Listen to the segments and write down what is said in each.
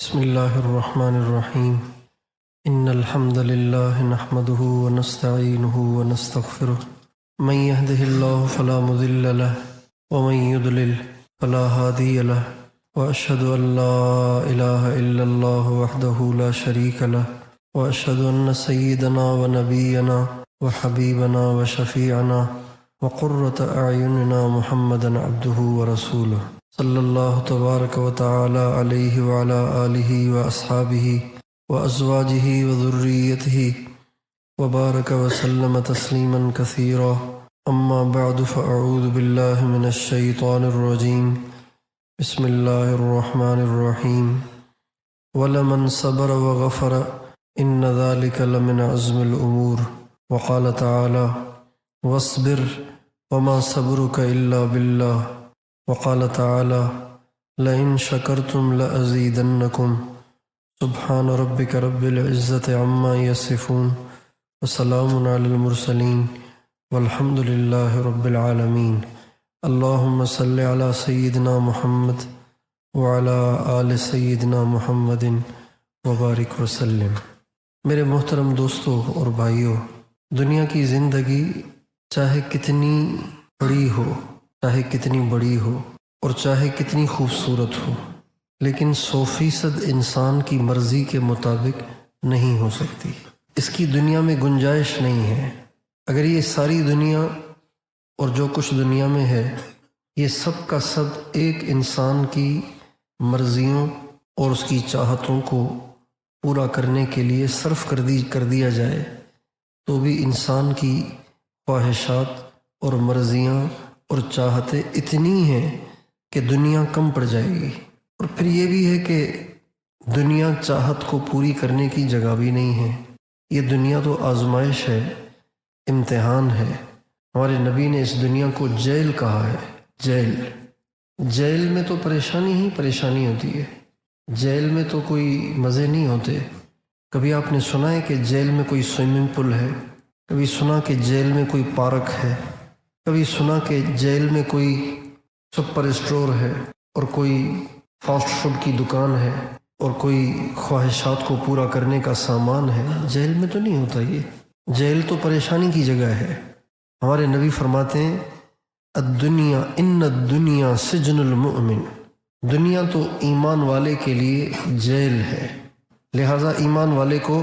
بسم اللہ الرحمن الرحیم ان الحمد للہ نحمده ونستعینه ونستغفره من يهده اللہ فلا مضل له ومن يضلل فلا هادي له واشهد ان لا الہ الا اللہ وحده لا شریک له واشهد ان سیدنا ونبینا وحبیبنا وشفیعنا وقرۃ اعیننا محمدا عبده ورسولہ صلی اللہ تبارک و تعالی علیہ وعلی آلہ واصحابہ وازواجہ وذریتہ وبارک وسلم تسلیما کثیرا اما بعد فاعوذ باللہ من الشیطان الرجیم بسم اللہ الرحمن الرحیم ولمن صبر وغفر ان ذلک لمن عزم الامور وقال تعالی واصبر وما صبرک الا باللہ وقال تعالى لئن شكرتم لأزيدنكم سبحان ربك رب العزة عما يصفون وسلام على المرسلين والحمد لله رب العالمين اللهم صل على سيدنا محمد وعلى آل سيدنا محمد وبارك وسلم۔ میرے محترم دوستو اور بھائیو، دنیا کی زندگی چاہے کتنی بڑی ہو، چاہے کتنی بڑی ہو اور چاہے کتنی خوبصورت ہو، لیکن 100% انسان کی مرضی کے مطابق نہیں ہو سکتی۔ اس کی دنیا میں گنجائش نہیں ہے۔ اگر یہ ساری دنیا اور جو کچھ دنیا میں ہے یہ سب کا سب ایک انسان کی مرضیوں اور اس کی چاہتوں کو پورا کرنے کے لیے صرف کر دیا جائے تو بھی انسان کی خواہشات اور مرضیاں اور چاہتیں اتنی ہیں کہ دنیا کم پڑ جائے گی۔ اور پھر یہ بھی ہے کہ دنیا چاہت کو پوری کرنے کی جگہ بھی نہیں ہے۔ یہ دنیا تو آزمائش ہے، امتحان ہے۔ ہمارے نبی نے اس دنیا کو جیل کہا ہے۔ جیل میں تو پریشانی ہی پریشانی ہوتی ہے، جیل میں تو کوئی مزے نہیں ہوتے۔ کبھی آپ نے سنا ہے کہ جیل میں کوئی سوئمنگ پول ہے؟ کبھی سنا کہ جیل میں کوئی پارک ہے؟ کبھی سنا کہ جیل میں کوئی سپر اسٹور ہے اور کوئی فاسٹ فوڈ کی دکان ہے اور کوئی خواہشات کو پورا کرنے کا سامان ہے؟ جیل میں تو نہیں ہوتا یہ۔ جیل تو پریشانی کی جگہ ہے۔ ہمارے نبی فرماتے ہیں الدنیا ان الدنیا سجن المؤمن، دنیا تو ایمان والے کے لیے جیل ہے۔ لہٰذا ایمان والے کو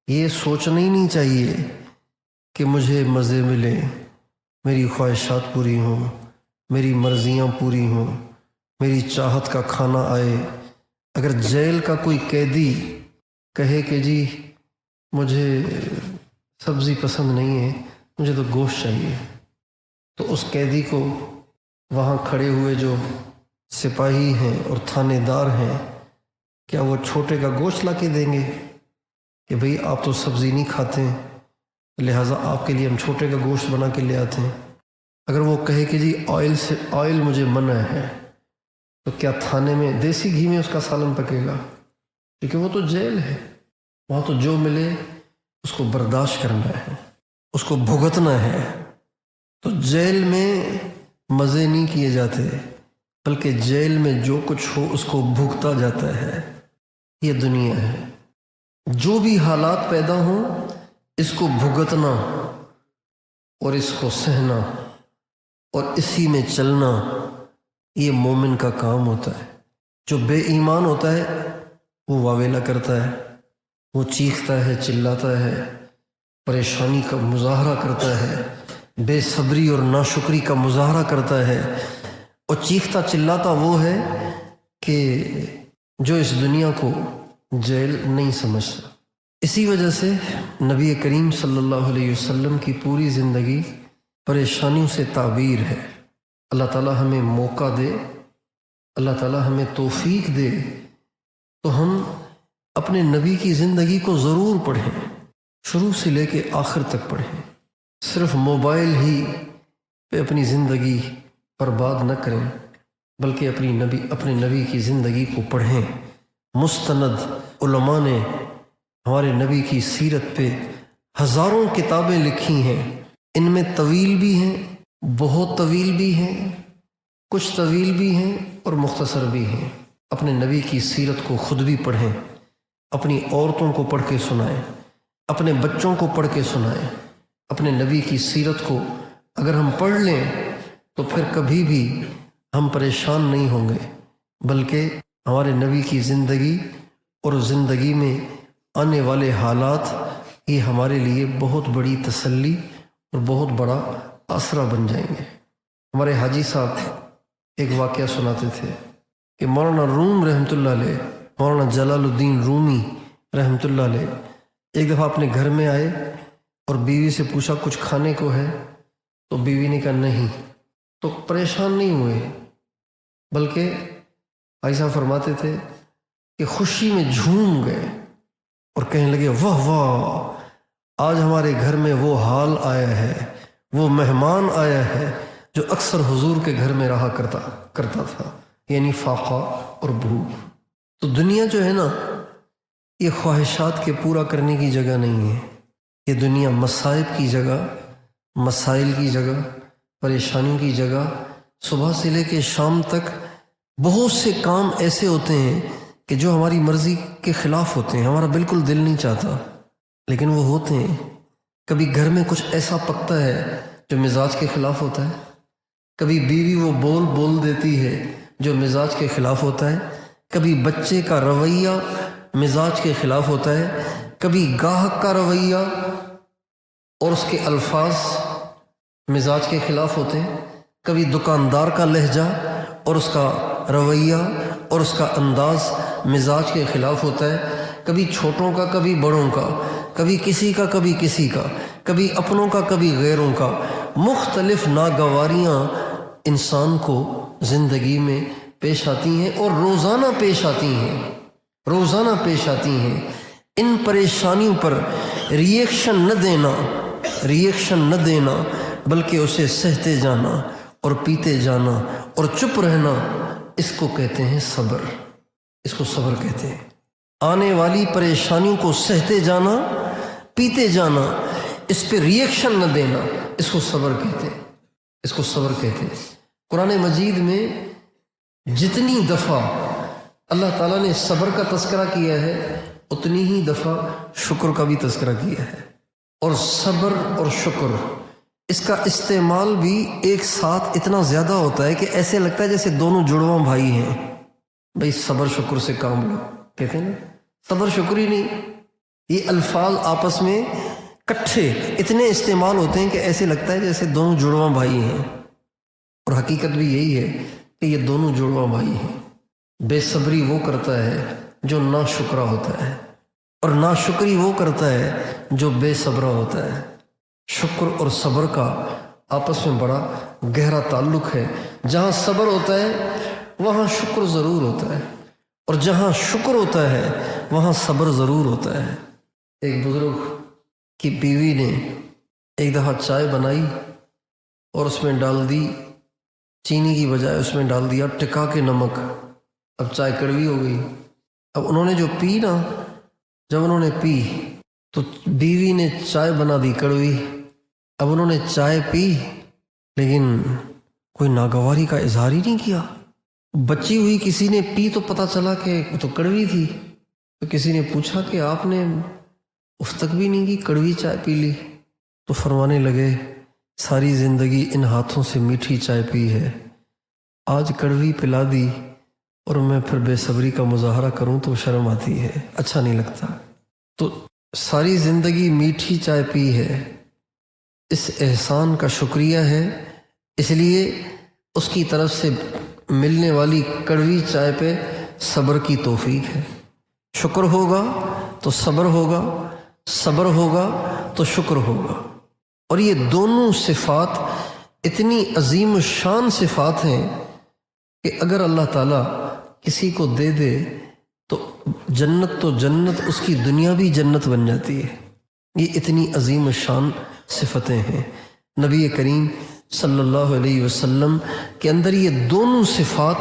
یہ سوچنا ہی نہیں چاہیے کہ مجھے مزے ملے، میری خواہشات پوری ہوں، میری مرضیاں پوری ہوں، میری چاہت کا کھانا آئے۔ اگر جیل کا کوئی قیدی کہے کہ جی مجھے سبزی پسند نہیں ہے، مجھے تو گوشت چاہیے، تو اس قیدی کو وہاں کھڑے ہوئے جو سپاہی ہیں اور تھانے دار ہیں، کیا وہ چھوٹے کا گوشت لا کے دیں گے کہ بھئی آپ تو سبزی نہیں کھاتے ہیں لہٰذا آپ کے لیے ہم چھوٹے کا گوشت بنا کے لے آتے ہیں؟ اگر وہ کہے کہ جی آئل مجھے منع ہے، تو کیا تھانے میں دیسی گھی میں اس کا سالن پکے گا؟ کیونکہ وہ تو جیل ہے، وہاں تو جو ملے اس کو برداشت کرنا ہے، اس کو بھگتنا ہے۔ تو جیل میں مزے نہیں کیے جاتے، بلکہ جیل میں جو کچھ ہو اس کو بھگتا جاتا ہے۔ یہ دنیا ہے، جو بھی حالات پیدا ہوں اس کو بھگتنا اور اس کو سہنا اور اسی میں چلنا، یہ مومن کا کام ہوتا ہے۔ جو بے ایمان ہوتا ہے وہ واویلا کرتا ہے، وہ چیختا ہے، چلاتا ہے، پریشانی کا مظاہرہ کرتا ہے، بے صبری اور ناشکری کا مظاہرہ کرتا ہے، اور چیختا چلاتا وہ ہے کہ جو اس دنیا کو جیل نہیں سمجھتا۔ اسی وجہ سے نبی کریم صلی اللہ علیہ وسلم کی پوری زندگی پریشانیوں سے تعبیر ہے۔ اللہ تعالی ہمیں موقع دے، اللہ تعالی ہمیں توفیق دے تو ہم اپنے نبی کی زندگی کو ضرور پڑھیں، شروع سے لے کے آخر تک پڑھیں۔ صرف موبائل ہی پہ اپنی زندگی برباد نہ کریں، بلکہ اپنے نبی کی زندگی کو پڑھیں۔ مستند علماء نے ہمارے نبی کی سیرت پہ ہزاروں کتابیں لکھی ہیں، ان میں طویل بھی ہیں، بہت طویل بھی ہیں، کچھ طویل بھی ہیں اور مختصر بھی ہیں۔ اپنے نبی کی سیرت کو خود بھی پڑھیں، اپنی عورتوں کو پڑھ کے سنائیں، اپنے بچوں کو پڑھ کے سنائیں۔ اپنے نبی کی سیرت کو اگر ہم پڑھ لیں تو پھر کبھی بھی ہم پریشان نہیں ہوں گے، بلکہ ہمارے نبی کی زندگی اور زندگی میں آنے والے حالات یہ ہمارے لیے بہت بڑی تسلی اور بہت بڑا آسرا بن جائیں گے۔ ہمارے حاجی صاحب ایک واقعہ سناتے تھے کہ مولانا روم رحمۃ اللہ علیہ، مولانا جلال الدین رومی رحمۃ اللہ علیہ ایک دفعہ اپنے گھر میں آئے اور بیوی سے پوچھا کچھ کھانے کو ہے؟ تو بیوی نے کہا نہیں۔ تو پریشان نہیں ہوئے، بلکہ حاجی صاحب فرماتے تھے کہ خوشی میں جھوم گئے اور کہنے لگے واہ واہ، آج ہمارے گھر میں وہ حال آیا ہے، وہ مہمان آیا ہے جو اکثر حضور کے گھر میں رہا کرتا تھا، یعنی فاقہ اور بھوک۔ تو دنیا جو ہے نا، یہ خواہشات کے پورا کرنے کی جگہ نہیں ہے، یہ دنیا مصائب کی جگہ، مسائل کی جگہ، پریشانیوں کی جگہ۔ صبح سے لے کے شام تک بہت سے کام ایسے ہوتے ہیں کہ جو ہماری مرضی کے خلاف ہوتے ہیں، ہمارا بالکل دل نہیں چاہتا، لیکن وہ ہوتے ہیں۔ کبھی گھر میں کچھ ایسا پکتا ہے جو مزاج کے خلاف ہوتا ہے، کبھی بیوی وہ بول دیتی ہے جو مزاج کے خلاف ہوتا ہے، کبھی بچے کا رویہ مزاج کے خلاف ہوتا ہے، کبھی گاہک کا رویہ اور اس کے الفاظ مزاج کے خلاف ہوتے ہیں، کبھی دکاندار کا لہجہ اور اس کا رویہ اور اس کا انداز مزاج کے خلاف ہوتا ہے، کبھی چھوٹوں کا کبھی بڑوں کا، کبھی کسی کا کبھی کسی کا، کبھی اپنوں کا کبھی غیروں کا۔ مختلف ناگواریاں انسان کو زندگی میں پیش آتی ہیں اور روزانہ پیش آتی ہیں۔ ان پریشانیوں پر ریئیکشن نہ دینا بلکہ اسے سہتے جانا اور پیتے جانا اور چپ رہنا، اس کو کہتے ہیں صبر، اس کو صبر کہتے ہیں۔ آنے والی پریشانیوں کو سہتے جانا، پیتے جانا، اس پہ ریئیکشن نہ دینا، اس کو صبر کہتے ہیں۔ قرآن مجید میں جتنی دفعہ اللہ تعالیٰ نے صبر کا تذکرہ کیا ہے، اتنی ہی دفعہ شکر کا بھی تذکرہ کیا ہے۔ اور صبر اور شکر، اس کا استعمال بھی ایک ساتھ اتنا زیادہ ہوتا ہے کہ ایسے لگتا ہے جیسے دونوں جڑواں بھائی ہیں۔ بھئی صبر شکر سے کام لو، کہتے ہیں نا، صبر شکر ہی نہیں، یہ الفاظ آپس میں کٹھے اتنے استعمال ہوتے ہیں کہ ایسے لگتا ہے جیسے دونوں جڑواں بھائی ہیں، اور حقیقت بھی یہی ہے کہ یہ دونوں جڑواں بھائی ہیں۔ بے صبری وہ کرتا ہے جو ناشکرا ہوتا ہے، اور ناشکری وہ کرتا ہے جو بے صبرا ہوتا ہے۔ شکر اور صبر کا آپس میں بڑا گہرا تعلق ہے۔ جہاں صبر ہوتا ہے وہاں شکر ضرور ہوتا ہے، اور جہاں شکر ہوتا ہے وہاں صبر ضرور ہوتا ہے۔ ایک بزرگ کی بیوی نے ایک دفعہ چائے بنائی اور اس میں ڈال دی، چینی کی بجائے اس میں ڈال دیا ٹکا کے نمک۔ اب چائے کڑوی ہو گئی۔ اب انہوں نے جو پی نا، جب انہوں نے پی تو بیوی نے چائے بنا دی کڑوی۔ اب انہوں نے چائے پی لیکن کوئی ناگواری کا اظہار ہی نہیں کیا۔ بچی ہوئی کسی نے پی تو پتہ چلا کہ تو کڑوی تھی، تو کسی نے پوچھا کہ آپ نے اف تک بھی نہیں کی، کڑوی چائے پی لی؟ تو فرمانے لگے ساری زندگی ان ہاتھوں سے میٹھی چائے پی ہے، آج کڑوی پلا دی اور میں پھر بے صبری کا مظاہرہ کروں تو شرم آتی ہے، اچھا نہیں لگتا۔ تو ساری زندگی میٹھی چائے پی ہے، اس احسان کا شکریہ ہے، اس لیے اس کی طرف سے ملنے والی کڑوی چائے پہ صبر کی توفیق ہے۔ شکر ہوگا تو صبر ہوگا، صبر ہوگا تو شکر ہوگا۔ اور یہ دونوں صفات اتنی عظیم شان صفات ہیں کہ اگر اللہ تعالیٰ کسی کو دے دے تو جنت اس کی دنیا بھی جنت بن جاتی ہے۔ یہ اتنی عظیم شان صفتیں ہیں۔ نبی کریم صلی اللہ علیہ وسلم کے اندر یہ دونوں صفات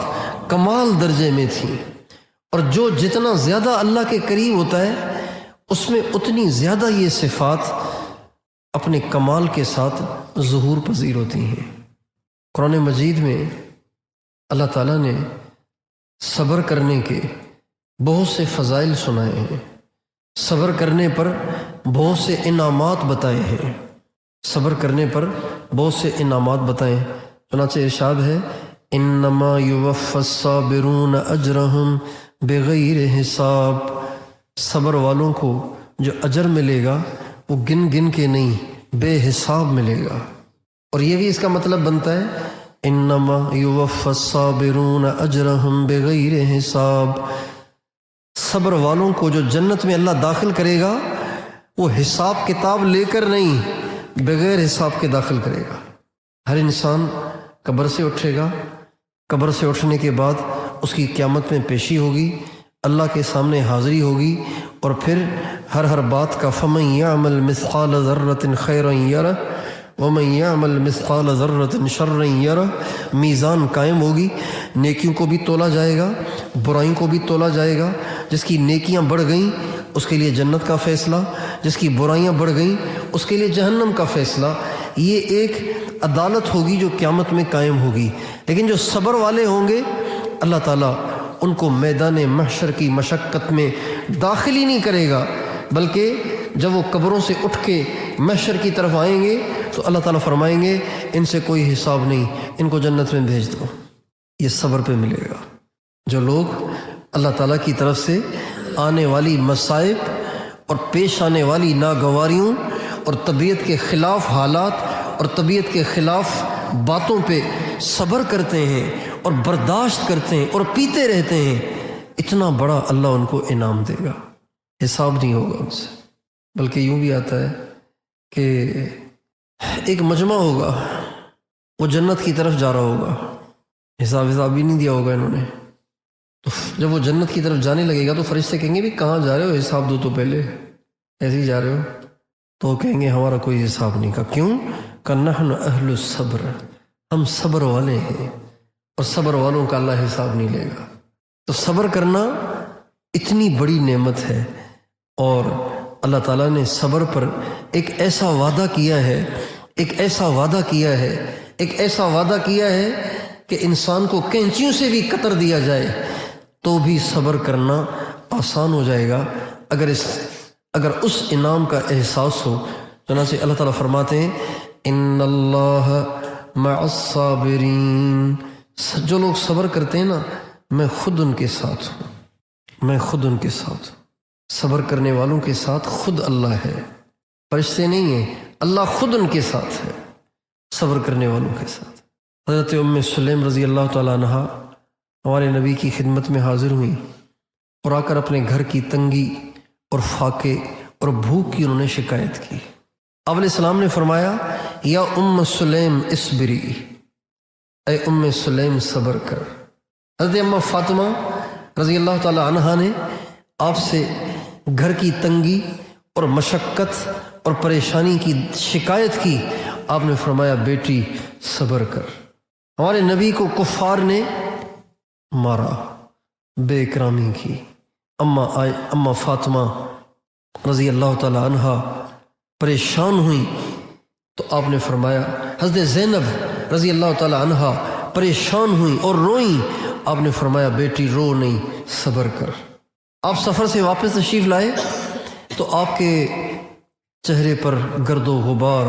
کمال درجے میں تھیں، اور جو جتنا زیادہ اللہ کے قریب ہوتا ہے اس میں اتنی زیادہ یہ صفات اپنے کمال کے ساتھ ظہور پذیر ہوتی ہیں۔ قرآن مجید میں اللہ تعالیٰ نے صبر کرنے کے بہت سے فضائل سنائے ہیں، صبر کرنے پر بہت سے انعامات بتائے ہیں، صبر کرنے پر بہت سے انعامات بتائیں۔ چنانچہ ارشاد ہے انما یوفی الصابرون اجرہم بغیر حساب، صبر والوں کو جو اجر ملے گا وہ گن گن کے نہیں، بے حساب ملے گا۔ اور یہ بھی اس کا مطلب بنتا ہے انما یوفی الصابرون اجرہم بغیر حساب، صبر والوں کو جو جنت میں اللہ داخل کرے گا وہ حساب کتاب لے کر نہیں، بغیر حساب کے داخل کرے گا۔ ہر انسان قبر سے اٹھے گا، قبر سے اٹھنے کے بعد اس کی قیامت میں پیشی ہوگی، اللہ کے سامنے حاضری ہوگی، اور پھر ہر بات کا فَمَن يَعْمَلْ مِثْقَالَ ذَرَّةٍ خَيْرًا يَرَهُ وَمَن يَعْمَلْ مِثْقَالَ ذَرَّةٍ شَرًّا يَرَهُ، میزان قائم ہوگی، نیکیوں کو بھی تولا جائے گا، برائیوں کو بھی تولا جائے گا۔ جس کی نیکیاں بڑھ گئیں اس کے لیے جنت کا فیصلہ، جس کی برائیاں بڑھ گئیں اس کے لیے جہنم کا فیصلہ۔ یہ ایک عدالت ہوگی جو قیامت میں قائم ہوگی۔ لیکن جو صبر والے ہوں گے اللہ تعالیٰ ان کو میدان محشر کی مشقت میں داخل ہی نہیں کرے گا، بلکہ جب وہ قبروں سے اٹھ کے محشر کی طرف آئیں گے تو اللہ تعالیٰ فرمائیں گے ان سے کوئی حساب نہیں، ان کو جنت میں بھیج دو۔ یہ صبر پہ ملے گا۔ جو لوگ اللہ تعالیٰ کی طرف سے آنے والی مصائب اور پیش آنے والی ناگواریوں اور طبیعت کے خلاف حالات اور طبیعت کے خلاف باتوں پہ صبر کرتے ہیں اور برداشت کرتے ہیں اور پیتے رہتے ہیں، اتنا بڑا اللہ ان کو انعام دے گا، حساب نہیں ہوگا ان سے۔ بلکہ یوں بھی آتا ہے کہ ایک مجمع ہوگا، وہ جنت کی طرف جا رہا ہوگا، حساب بھی نہیں دیا ہوگا انہوں نے، تو جب وہ جنت کی طرف جانے لگے گا تو فرشتے کہیں گے بھی کہاں جا رہے ہو، حساب دو تو پہلے، ایسے ہی جا رہے ہو؟ تو وہ کہیں گے ہمارا کوئی حساب نہیں۔ کا کیوں؟ کہ نحن اہل الصبر، ہم صبر والے ہیں، اور صبر والوں کا اللہ حساب نہیں لے گا۔ تو صبر کرنا اتنی بڑی نعمت ہے، اور اللہ تعالیٰ نے صبر پر ایک ایسا وعدہ کیا ہے، ایک ایسا وعدہ کیا ہے، ایک ایسا وعدہ کیا ہے کہ انسان کو کینچیوں سے بھی قطر دیا جائے تو بھی صبر کرنا آسان ہو جائے گا اگر اس انعام کا احساس ہو۔ چنانچہ اللہ تعالیٰ فرماتے ہیں ان اللہ مع الصابرین، جو لوگ صبر کرتے ہیں نا میں خود ان کے ساتھ ہوں، میں خود ان کے ساتھ ہوں۔ صبر کرنے والوں کے ساتھ خود اللہ ہے، فرشتے نہیں ہیں، اللہ خود ان کے ساتھ ہے، صبر کرنے والوں کے ساتھ۔ حضرت ام سلیم رضی اللہ تعالیٰ عنہ ہمارے نبی کی خدمت میں حاضر ہوئیں اور آ کر اپنے گھر کی تنگی اور فاقے اور بھوک کی انہوں نے شکایت کی۔ آپ علیہ السلام نے فرمایا یا ام سلیم اصبری، اے ام سلیم صبر کر۔ حضرت ام فاطمہ رضی اللہ تعالیٰ عنہا نے آپ سے گھر کی تنگی اور مشقت اور پریشانی کی شکایت کی، آپ نے فرمایا بیٹی صبر کر۔ ہمارے نبی کو کفار نے مارا، بے اکرامی کی، اما فاطمہ رضی اللہ تعالی عنہا پریشان ہوئیں تو آپ نے فرمایا، حضرت زینب رضی اللہ تعالی عنہا پریشان ہوئیں اور روئیں، آپ نے فرمایا بیٹی رو نہیں، صبر کر۔ آپ سفر سے واپس تشریف لائے تو آپ کے چہرے پر گرد و غبار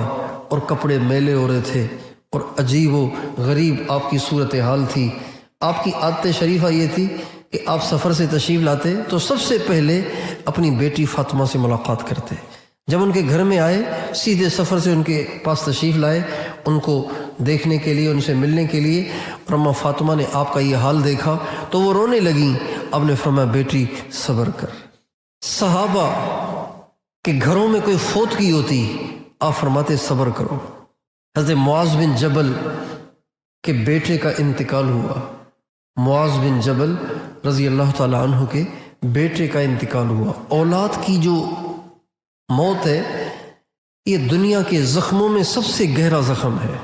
اور کپڑے میلے ہو رہے تھے اور عجیب و غریب آپ کی صورتحال تھی۔ آپ کی عادت شریفہ یہ تھی کہ آپ سفر سے تشریف لاتے تو سب سے پہلے اپنی بیٹی فاطمہ سے ملاقات کرتے۔ جب ان کے گھر میں آئے سیدھے سفر سے ان کے پاس تشریف لائے ان کو دیکھنے کے لیے، ان سے ملنے کے لیے، اور اما فاطمہ نے آپ کا یہ حال دیکھا تو وہ رونے لگیں۔ آپ نے فرمایا بیٹی صبر کر۔ صحابہ کے گھروں میں کوئی فوت کی ہوتی آپ فرماتے صبر کرو۔ حضرت معاذ بن جبل کے بیٹے کا انتقال ہوا، معاذ بن جبل رضی اللہ تعالی عنہ کے بیٹے کا انتقال ہوا۔ اولاد کی جو موت ہے یہ دنیا کے زخموں میں سب سے گہرا زخم ہے۔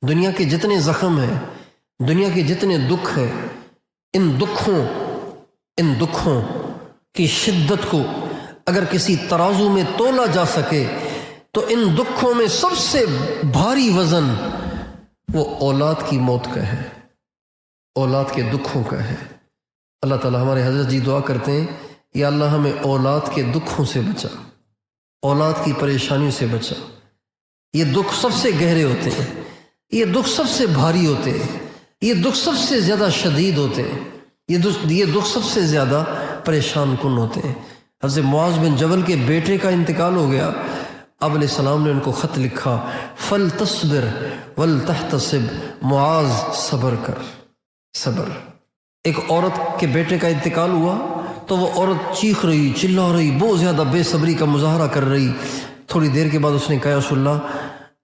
دنیا کے جتنے زخم ہیں، دنیا کے جتنے دکھ ہیں، ان دکھوں کی شدت کو اگر کسی ترازو میں تولا جا سکے تو ان دکھوں میں سب سے بھاری وزن وہ اولاد کی موت کا ہے، اولاد کے دکھوں کا ہے۔ اللہ تعالیٰ ہمارے حضرت جی دعا کرتے ہیں یا اللہ ہمیں اولاد کے دکھوں سے بچا، اولاد کی پریشانیوں سے بچا۔ یہ دکھ سب سے گہرے ہوتے ہیں، یہ دکھ سب سے بھاری ہوتے ہیں، یہ دکھ سب سے زیادہ شدید ہوتے ہیں، یہ دکھ سب سے زیادہ پریشان کن ہوتے ہیں۔ حضرت معاذ بن جبل کے بیٹے کا انتقال ہو گیا، آپ علیہ السلام نے ان کو خط لکھا، فَلْتَصْبِرْ وَلْتَحْتَسِبْ، معاذ صبر کر، صبر۔ ایک عورت کے بیٹے کا انتقال ہوا تو وہ عورت چیخ رہی، چلا رہی، بہت زیادہ بے صبری کا مظاہرہ کر رہی۔ تھوڑی دیر کے بعد اس نے کہا یا رسول اللہ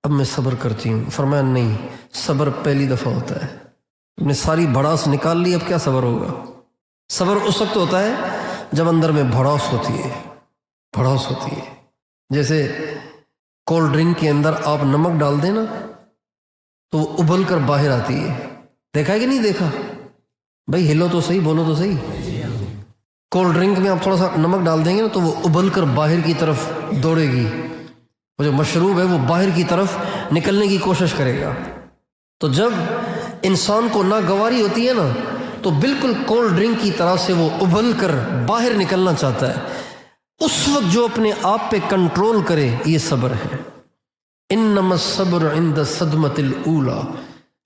اب میں صبر کرتی ہوں۔ فرمایا نہیں، صبر پہلی دفعہ ہوتا ہے، تم نے ساری بھڑاس نکال لی، اب کیا صبر ہوگا؟ صبر اس وقت ہوتا ہے جب اندر میں بھڑاس ہوتی ہے، بھڑاس ہوتی ہے۔ جیسے کولڈ ڈرنک کے اندر آپ نمک ڈال دیں نا تو وہ ابل کر باہر آتی ہے، دیکھا ہے کہ نہیں دیکھا؟ بھائی ہلو تو صحیح، بولو تو صحیح۔ کولڈ ڈرنک میں آپ تھوڑا سا نمک ڈال دیں گے نا تو وہ ابل کر باہر کی طرف دوڑے گی، وہ جو مشروب ہے وہ باہر کی طرف نکلنے کی کوشش کرے گا۔ تو جب انسان کو ناگواری ہوتی ہے نا تو بالکل کولڈ ڈرنک کی طرح سے وہ ابل کر باہر نکلنا چاہتا ہے۔ اس وقت جو اپنے آپ پہ کنٹرول کرے یہ صبر ہے۔ انما الصبر عند الصدمۃ الاولی،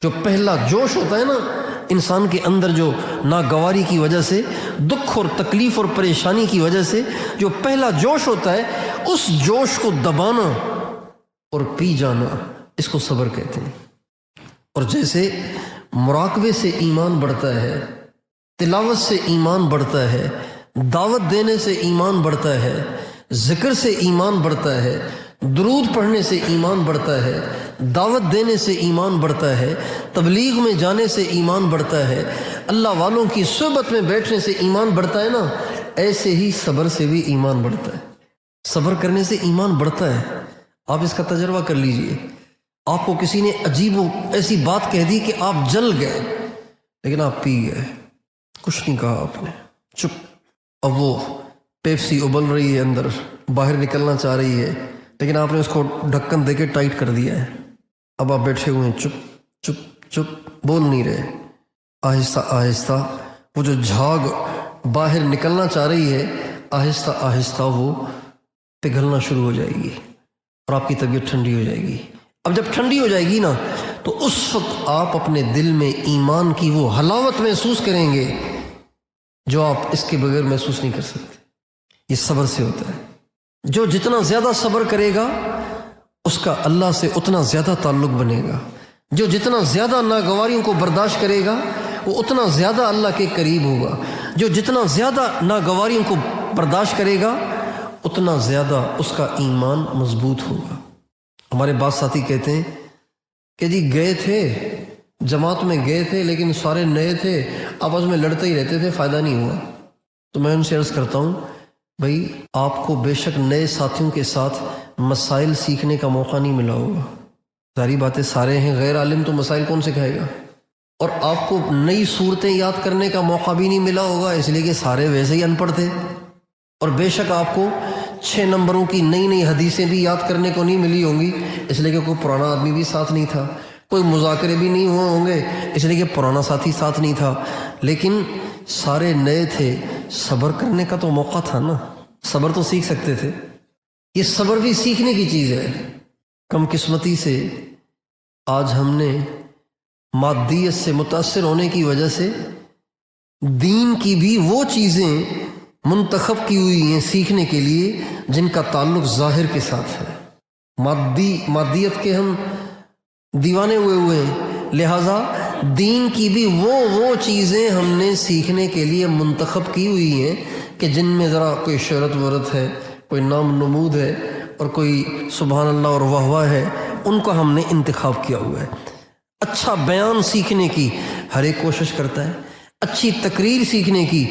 جو پہلا جوش ہوتا ہے نا انسان کے اندر، جو ناگواری کی وجہ سے، دکھ اور تکلیف اور پریشانی کی وجہ سے جو پہلا جوش ہوتا ہے، اس جوش کو دبانا اور پی جانا، اس کو صبر کہتے ہیں۔ اور جیسے مراقبے سے ایمان بڑھتا ہے، تلاوت سے ایمان بڑھتا ہے، دعوت دینے سے ایمان بڑھتا ہے، ذکر سے ایمان بڑھتا ہے، درود پڑھنے سے ایمان بڑھتا ہے، دعوت دینے سے ایمان بڑھتا ہے، تبلیغ میں جانے سے ایمان بڑھتا ہے، اللہ والوں کی صحبت میں بیٹھنے سے ایمان بڑھتا ہے نا، ایسے ہی صبر سے بھی ایمان بڑھتا ہے۔ صبر کرنے سے ایمان بڑھتا ہے۔ آپ اس کا تجربہ کر لیجئے، آپ کو کسی نے عجیب و ایسی بات کہہ دی کہ آپ جل گئے، لیکن آپ پی گئے، کچھ نہیں کہا آپ نے، چپ۔ اب وہ پیپسی ابل رہی ہے، اندر باہر نکلنا چاہ رہی ہے، لیکن آپ نے اس کو ڈھکن دے کے ٹائٹ کر دیا ہے۔ اب آپ بیٹھے ہوئے ہیں، چپ چپ چپ، بول نہیں رہے۔ آہستہ آہستہ وہ جو جھاگ باہر نکلنا چاہ رہی ہے، آہستہ آہستہ وہ پگھلنا شروع ہو جائے گی اور آپ کی طبیعت ٹھنڈی ہو جائے گی۔ اب جب ٹھنڈی ہو جائے گی نا تو اس وقت آپ اپنے دل میں ایمان کی وہ حلاوت محسوس کریں گے جو آپ اس کے بغیر محسوس نہیں کر سکتے۔ یہ صبر سے ہوتا ہے۔ جو جتنا زیادہ صبر کرے گا اس کا اللہ سے اتنا زیادہ تعلق بنے گا۔ جو جتنا زیادہ ناگواریوں کو برداشت کرے گا وہ اتنا زیادہ اللہ کے قریب ہوگا۔ جو جتنا زیادہ ناگواریوں کو برداشت کرے گا اتنا زیادہ اس کا ایمان مضبوط ہوگا۔ ہمارے بعض ساتھی کہتے ہیں کہ جی گئے تھے، جماعت میں گئے تھے لیکن سارے نئے تھے، آپس میں لڑتے ہی رہتے تھے، فائدہ نہیں ہوا۔ تو میں ان سے عرض کرتا ہوں بھائی آپ کو بے شک نئے ساتھیوں کے ساتھ مسائل سیکھنے کا موقع نہیں ملا ہوگا، ظاہری باتیں سارے ہیں، غیر عالم تو مسائل کون سکھائے گا؟ اور آپ کو نئی صورتیں یاد کرنے کا موقع بھی نہیں ملا ہوگا، اس لیے کہ سارے ویسے ہی ان پڑھ تھے۔ اور بے شک آپ کو 6 نمبروں کی نئی نئی حدیثیں بھی یاد کرنے کو نہیں ملی ہوں گی، اس لیے کہ کوئی پرانا آدمی بھی ساتھ نہیں تھا، کوئی مذاکرے بھی نہیں ہوئے ہوں گے، اس لیے کہ پرانا ساتھی ساتھ نہیں تھا، لیکن سارے نئے تھے، صبر کرنے کا تو موقع تھا نا، صبر تو سیکھ سکتے تھے۔ یہ صبر بھی سیکھنے کی چیز ہے۔ کم قسمتی سے آج ہم نے مادیت سے متاثر ہونے کی وجہ سے دین کی بھی وہ چیزیں منتخب کی ہوئی ہیں سیکھنے کے لیے جن کا تعلق ظاہر کے ساتھ ہے۔ مادیت کے ہم دیوانے ہوئے ہیں، لہٰذا دین کی بھی وہ چیزیں ہم نے سیکھنے کے لیے منتخب کی ہوئی ہیں کہ جن میں ذرا کوئی شہرت ورت ہے، کوئی نام نمود ہے اور کوئی سبحان اللہ اور واہ واہ ہے، ان کو ہم نے انتخاب کیا ہوا ہے۔ اچھا بیان سیکھنے کی ہر ایک کوشش کرتا ہے، اچھی تقریر سیکھنے کی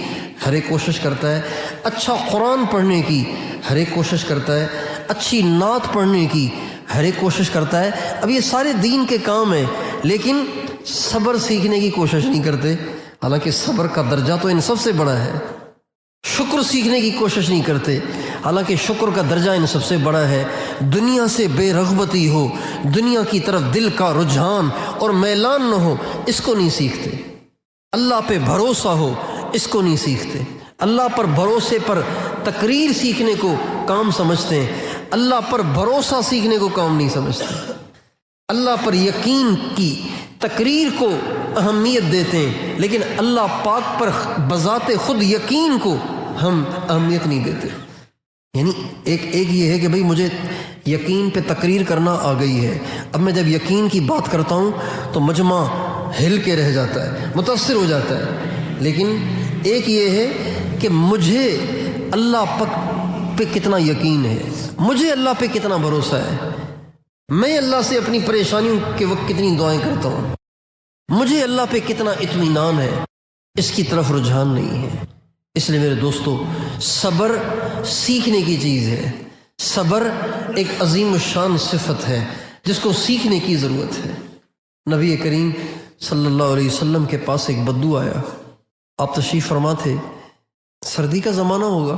ہر ایک کوشش کرتا ہے، اچھا قرآن پڑھنے کی ہر ایک کوشش کرتا ہے، اچھی نعت پڑھنے کی ہر ایک کوشش کرتا ہے۔ اب یہ سارے دین کے کام ہیں، لیکن صبر سیکھنے کی کوشش نہیں کرتے، حالانکہ صبر کا درجہ تو ان سب سے بڑا ہے۔ شکر سیکھنے کی کوشش نہیں کرتے، حالانکہ شکر کا درجہ ان سب سے بڑا ہے۔ دنیا سے بے رغبتی ہو، دنیا کی طرف دل کا رجحان اور میلان نہ ہو، اس کو نہیں سیکھتے۔ اللہ پہ بھروسہ ہو، اس کو نہیں سیکھتے، اللہ پر بھروسے پر تقریر سیکھنے کو کام سمجھتے ہیں، اللہ پر بھروسہ سیکھنے کو کام نہیں سمجھتے، اللہ پر یقین کی تقریر کو اہمیت دیتے ہیں، لیکن اللہ پاک پر بذات خود یقین کو ہم اہمیت نہیں دیتے۔ یعنی ایک یہ ہے کہ بھئی مجھے یقین پہ تقریر کرنا آ گئی ہے، اب میں جب یقین کی بات کرتا ہوں تو مجمع ہل کے رہ جاتا ہے، متاثر ہو جاتا ہے، لیکن ایک یہ ہے کہ مجھے اللہ پہ کتنا یقین ہے، مجھے اللہ پہ کتنا بھروسہ ہے، میں اللہ سے اپنی پریشانیوں کے وقت کتنی دعائیں کرتا ہوں، مجھے اللہ پہ کتنا اطمینان ہے، اس کی طرف رجحان نہیں ہے۔ اس لیے میرے دوستو، صبر سیکھنے کی چیز ہے، صبر ایک عظیم الشان صفت ہے جس کو سیکھنے کی ضرورت ہے۔ نبی کریم صلی اللہ علیہ وسلم کے پاس ایک بدو آیا، آپ تشریف فرما تھے، سردی کا زمانہ ہوگا،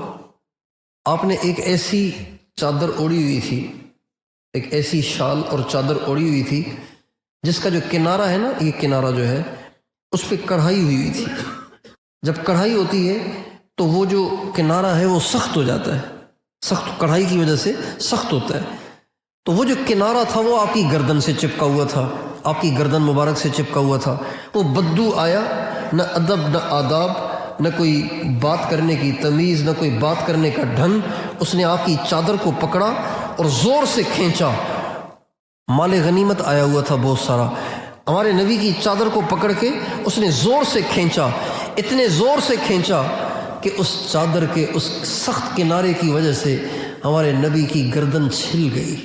آپ نے ایک ایسی چادر اوڑھی ہوئی تھی، ایک ایسی شال اور چادر اوڑھی ہوئی تھی جس کا جو کنارہ ہے نا، یہ کنارہ جو ہے اس پہ کڑھائی ہوئی ہوئی تھی۔ جب کڑھائی ہوتی ہے تو وہ جو کنارہ ہے وہ سخت ہو جاتا ہے، سخت کڑھائی کی وجہ سے سخت ہوتا ہے، تو وہ جو کنارہ تھا وہ آپ کی گردن سے چپکا ہوا تھا، آپ کی گردن مبارک سے چپکا ہوا تھا۔ وہ بدو آیا، نہ ادب نہ آداب، نہ کوئی بات کرنے کی تمیز، نہ کوئی بات کرنے کا ڈھنگ، اس نے آپ کی چادر کو پکڑا اور زور سے کھینچا۔ مال غنیمت آیا ہوا تھا بہت سارا، ہمارے نبی کی چادر کو پکڑ کے اس نے زور سے کھینچا، اتنے زور سے کھینچا کہ اس چادر کے اس سخت کنارے کی وجہ سے ہمارے نبی کی گردن چھل گئی،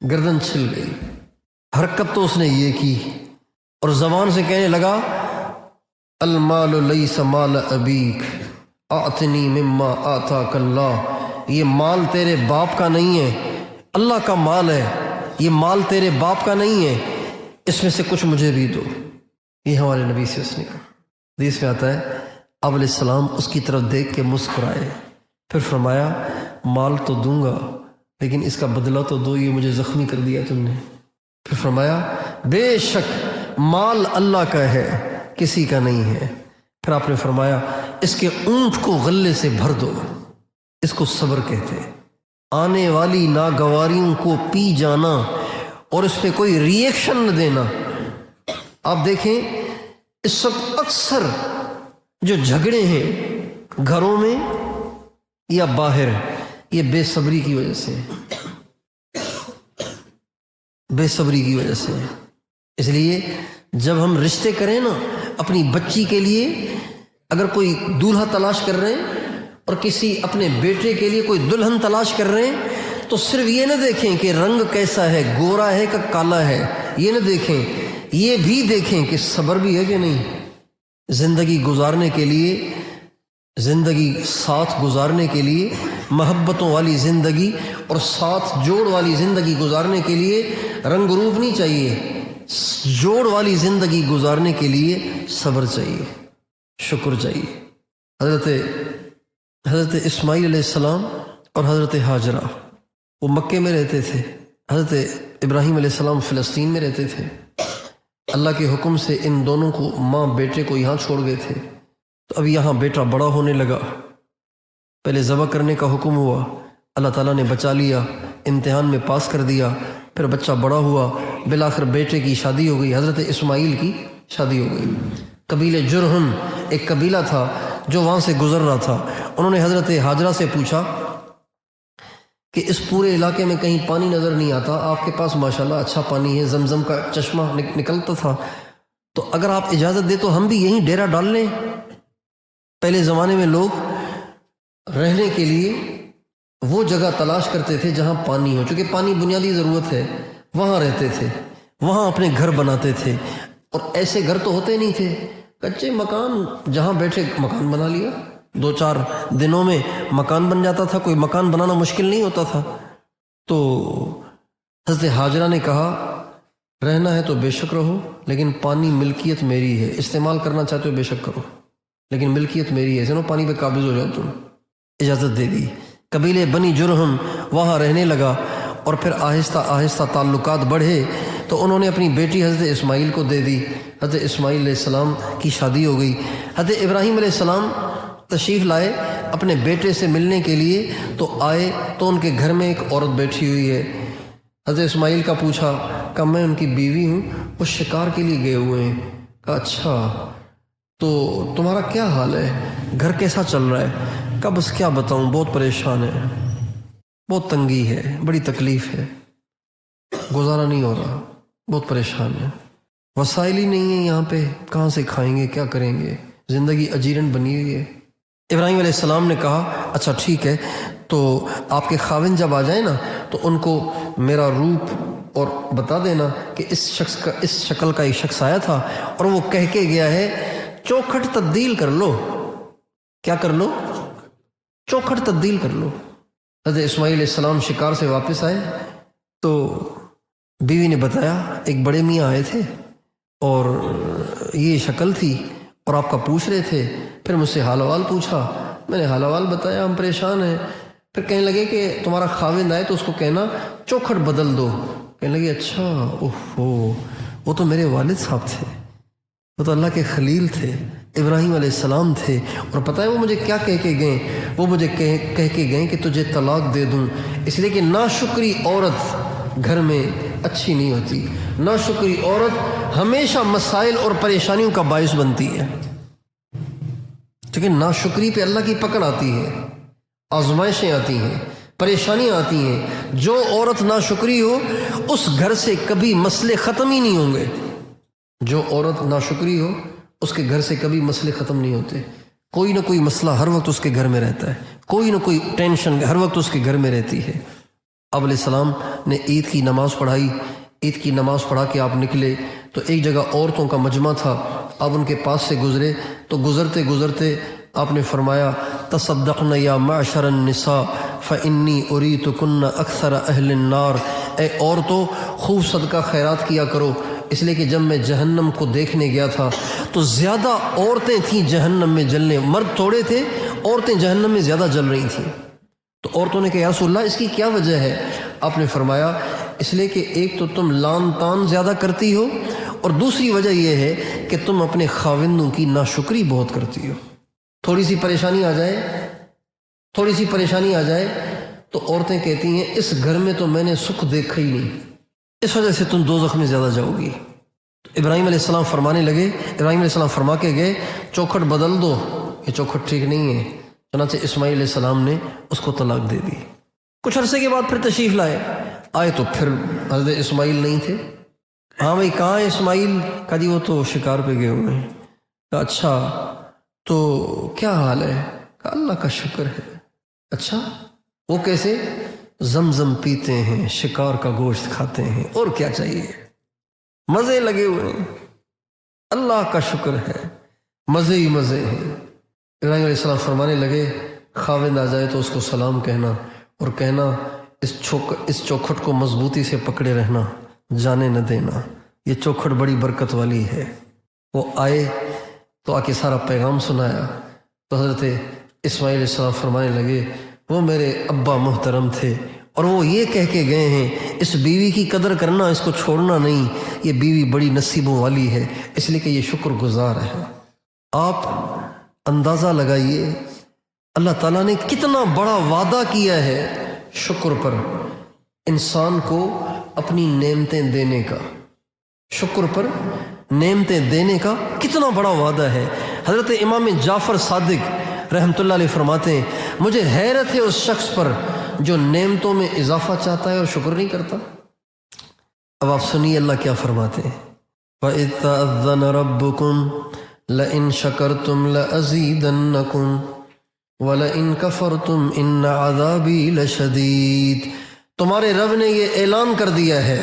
گردن چھل گئی۔ حرکت تو اس نے یہ کی اور زبان سے کہنے لگا، المال لیس مال ابیک اعطنی مما آتاک اللہ، یہ مال تیرے باپ کا نہیں ہے، اللہ کا مال ہے، یہ مال تیرے باپ کا نہیں ہے، اس میں سے کچھ مجھے بھی دو۔ یہ ہمارے نبی سے اس نے کہا۔ حدیث میں آتا ہے آپ علیہ السلام اس کی طرف دیکھ کے مسکرائے، پھر فرمایا مال تو دوں گا لیکن اس کا بدلہ تو دو، یہ مجھے زخمی کر دیا تم نے۔ پھر فرمایا بے شک مال اللہ کا ہے، کسی کا نہیں ہے۔ پھر آپ نے فرمایا اس کے اونٹ کو غلے سے بھر دو، اس کو صبر کہتے ہیں، آنے والی ناگواریوں کو پی جانا اور اس پہ کوئی ری ایکشن نہ دینا۔ آپ دیکھیں اس وقت اکثر جو جھگڑے ہیں گھروں میں یا باہر، یہ بے صبری کی وجہ سے، بے صبری کی وجہ سے۔ اس لیے جب ہم رشتے کریں نا اپنی بچی کے لیے، اگر کوئی دولہا تلاش کر رہے ہیں اور کسی اپنے بیٹے کے لیے کوئی دلہن تلاش کر رہے ہیں، تو صرف یہ نہ دیکھیں کہ رنگ کیسا ہے، گورا ہے کہ کالا ہے، یہ نہ دیکھیں، یہ بھی دیکھیں کہ صبر بھی ہے کہ نہیں۔ زندگی گزارنے کے لیے، زندگی ساتھ گزارنے کے لیے، محبتوں والی زندگی اور ساتھ جوڑ والی زندگی گزارنے کے لیے رنگ روپ نہیں چاہیے، جوڑ والی زندگی گزارنے کے لیے صبر چاہیے، شکر چاہیے۔ حضرت اسماعیل علیہ السلام اور حضرت ہاجرہ وہ مکے میں رہتے تھے، حضرت ابراہیم علیہ السلام فلسطین میں رہتے تھے۔ اللہ کے حکم سے ان دونوں کو، ماں بیٹے کو یہاں چھوڑ گئے تھے، تو اب یہاں بیٹا بڑا ہونے لگا، پہلے ذبح کرنے کا حکم ہوا، اللہ تعالیٰ نے بچا لیا، امتحان میں پاس کر دیا، پھر بچہ بڑا ہوا، بالآخر بیٹے کی شادی ہو گئی، حضرت اسماعیل کی شادی ہو گئی۔ قبیلہ جرہم ایک قبیلہ تھا جو وہاں سے گزر رہا تھا، انہوں نے حضرت ہاجرہ سے پوچھا کہ اس پورے علاقے میں کہیں پانی نظر نہیں آتا، آپ کے پاس ماشاءاللہ اچھا پانی ہے، زمزم کا چشمہ نکلتا تھا، تو اگر آپ اجازت دیں تو ہم بھی یہیں ڈیرا ڈال لیں۔ پہلے زمانے میں لوگ رہنے کے لیے وہ جگہ تلاش کرتے تھے جہاں پانی ہو، چونکہ پانی بنیادی ضرورت ہے، وہاں رہتے تھے، وہاں اپنے گھر بناتے تھے، اور ایسے گھر تو ہوتے نہیں تھے، کچے مکان، جہاں بیٹھے مکان بنا لیا، 2-4 دنوں میں مکان بن جاتا تھا، کوئی مکان بنانا مشکل نہیں ہوتا تھا۔ تو حضرت ہاجرہ نے کہا رہنا ہے تو بے شک رہو، لیکن پانی ملکیت میری ہے، استعمال کرنا چاہتے ہو بے شک کرو، لیکن ملکیت میری ہے، سنو پانی پہ قابض ہو جاؤ تم۔ اجازت دے دی، قبیلے بنی جرہم وہاں رہنے لگا، اور پھر آہستہ آہستہ تعلقات بڑھے تو انہوں نے اپنی بیٹی حضرت اسماعیل کو دے دی، حضرت اسماعیل علیہ السلام کی شادی ہو گئی۔ حضرت ابراہیم علیہ السلام تشریف لائے اپنے بیٹے سے ملنے کے لیے، تو آئے تو ان کے گھر میں ایک عورت بیٹھی ہوئی ہے۔ حضرت اسماعیل کا پوچھا کہ میں ان کی بیوی ہوں، وہ شکار کے لیے گئے ہوئے ہیں۔ کہا اچھا، تو تمہارا کیا حال ہے، گھر کیسا چل رہا ہے؟ کہا بس کیا بتاؤں، بہت پریشان ہے، بہت تنگی ہے، بڑی تکلیف ہے، گزارا نہیں ہو رہا، بہت پریشان ہے، وسائل ہی نہیں ہیں یہاں پہ، کہاں سے کھائیں گے، کیا کریں گے، زندگی اجیرن بنی ہوئی ہے۔ ابراہیم علیہ السلام نے کہا اچھا ٹھیک ہے، تو آپ کے خاوند جب آ جائیں نا تو ان کو میرا روپ اور بتا دینا کہ اس شکل کا ایک شخص آیا تھا اور وہ کہہ کے گیا ہے چوکھٹ تبدیل کر لو۔ کیا کر لو؟ چوکھٹ تبدیل کر لو۔ حضرت اسماعیل علیہ السلام شکار سے واپس آئے تو بیوی نے بتایا ایک بڑے میاں آئے تھے اور یہ شکل تھی اور آپ کا پوچھ رہے تھے، پھر مجھ سے حال حوال پوچھا، میں نے حال حوال بتایا، ہم پریشان ہیں۔ پھر کہنے لگے کہ تمہارا خاوند آئے تو اس کو کہنا چوکھٹ بدل دو۔ کہنے لگے اچھا، اوہو، وہ تو میرے والد صاحب تھے، وہ تو اللہ کے خلیل تھے، ابراہیم علیہ السلام تھے، اور پتہ ہے وہ مجھے کیا کہہ کے گئے؟ وہ مجھے کہہ کے گئے کہ تجھے طلاق دے دوں، اس لیے کہ ناشکری عورت گھر میں اچھی نہیں ہوتی، ناشکری عورت ہمیشہ مسائل اور پریشانیوں کا باعث بنتی ہے، کیونکہ ناشکری پہ اللہ کی پکڑ آتی ہے، آزمائشیں آتی ہیں، پریشانیاں آتی ہیں۔ جو عورت ناشکری ہو اس گھر سے کبھی مسئلے ختم ہی نہیں ہوں گے، جو عورت ناشکری ہو اس کے گھر سے کبھی مسئلے ختم نہیں ہوتے، کوئی نہ کوئی مسئلہ ہر وقت اس کے گھر میں رہتا ہے، کوئی نہ کوئی ٹینشن ہر وقت اس کے گھر میں رہتی ہے۔ آپ علیہ السلام نے عید کی نماز پڑھائی، عید کی نماز پڑھا کے آپ نکلے تو ایک جگہ عورتوں کا مجمع تھا، آپ ان کے پاس سے گزرے تو گزرتے گزرتے آپ نے فرمایا تصدقن یا معشر النساء فانی اریتکن اکثر اہل النار، اے عورتوں خوب صدقہ خیرات کیا کرو، اس لیے کہ جب میں جہنم کو دیکھنے گیا تھا تو زیادہ عورتیں تھیں جہنم میں جلنے، مرد تھوڑے تھے، عورتیں جہنم میں زیادہ جل رہی تھیں۔ تو عورتوں نے کہا یا رسول اللہ اس کی کیا وجہ ہے؟ آپ نے فرمایا اس لیے کہ ایک تو تم لان تان زیادہ کرتی ہو، اور دوسری وجہ یہ ہے کہ تم اپنے خاوندوں کی ناشکری بہت کرتی ہو۔ تھوڑی سی پریشانی آ جائے تو عورتیں کہتی ہیں اس گھر میں تو میں نے سکھ دیکھا ہی نہیں، اس وجہ سے تم دوزخ میں زیادہ جاؤ گی۔ تو ابراہیم علیہ السلام فرمانے لگے، ابراہیم علیہ السلام فرما کے گئے چوکھٹ بدل دو، یہ چوکھٹ ٹھیک نہیں ہے۔ چنانچہ اسماعیل علیہ السلام نے اس کو طلاق دے دی۔ کچھ عرصے کے بعد پھر تشریف آئے تو پھر حضرت اسماعیل نہیں تھے۔ ہاں بھائی کہاں ہے اسماعیل؟ کہا جی وہ تو شکار پہ گئے ہوئے ہیں۔ کہا اچھا تو کیا حال ہے؟ کہا اللہ کا شکر ہے۔ اچھا وہ کیسے؟ زمزم پیتے ہیں، شکار کا گوشت کھاتے ہیں، اور کیا چاہیے، مزے لگے ہوئے ہیں، اللہ کا شکر ہے، مزے ہی مزے ہیں۔ ابراہیم علیہ السلام فرمانے لگے خاوند آ جائے تو اس کو سلام کہنا اور کہنا اس چوکھٹ کو مضبوطی سے پکڑے رہنا، جانے نہ دینا، یہ چوکھٹ بڑی برکت والی ہے۔ وہ آئے تو آ کے سارا پیغام سنایا تو حضرت اسماعیل علیہ السلام فرمانے لگے وہ میرے ابا محترم تھے اور وہ یہ کہہ کے گئے ہیں اس بیوی کی قدر کرنا، اس کو چھوڑنا نہیں، یہ بیوی بڑی نصیبوں والی ہے، اس لیے کہ یہ شکر گزار ہے۔ آپ اندازہ لگائیے اللہ تعالیٰ نے کتنا بڑا وعدہ کیا ہے شکر پر، انسان کو اپنی نعمتیں دینے کا، شکر پر نعمتیں دینے کا کتنا بڑا وعدہ ہے۔ حضرت امام جعفر صادق رحمۃ اللہ علیہ فرماتے ہیں مجھے حیرت ہے اس شخص پر جو نعمتوں میں اضافہ چاہتا ہے اور شکر نہیں کرتا۔ اب آپ سنیے اللہ کیا فرماتے ہیں، وَإِذْ تَأَذَّنَ رَبُّكُمْ لَئِن شَكَرْتُمْ لَأَزِيدَنَّكُمْ وَلَئِن كَفَرْتُمْ إِنَّ عَذَابِي لَشَدِيدٌ۔ تمہارے رب نے یہ اعلان کر دیا ہے،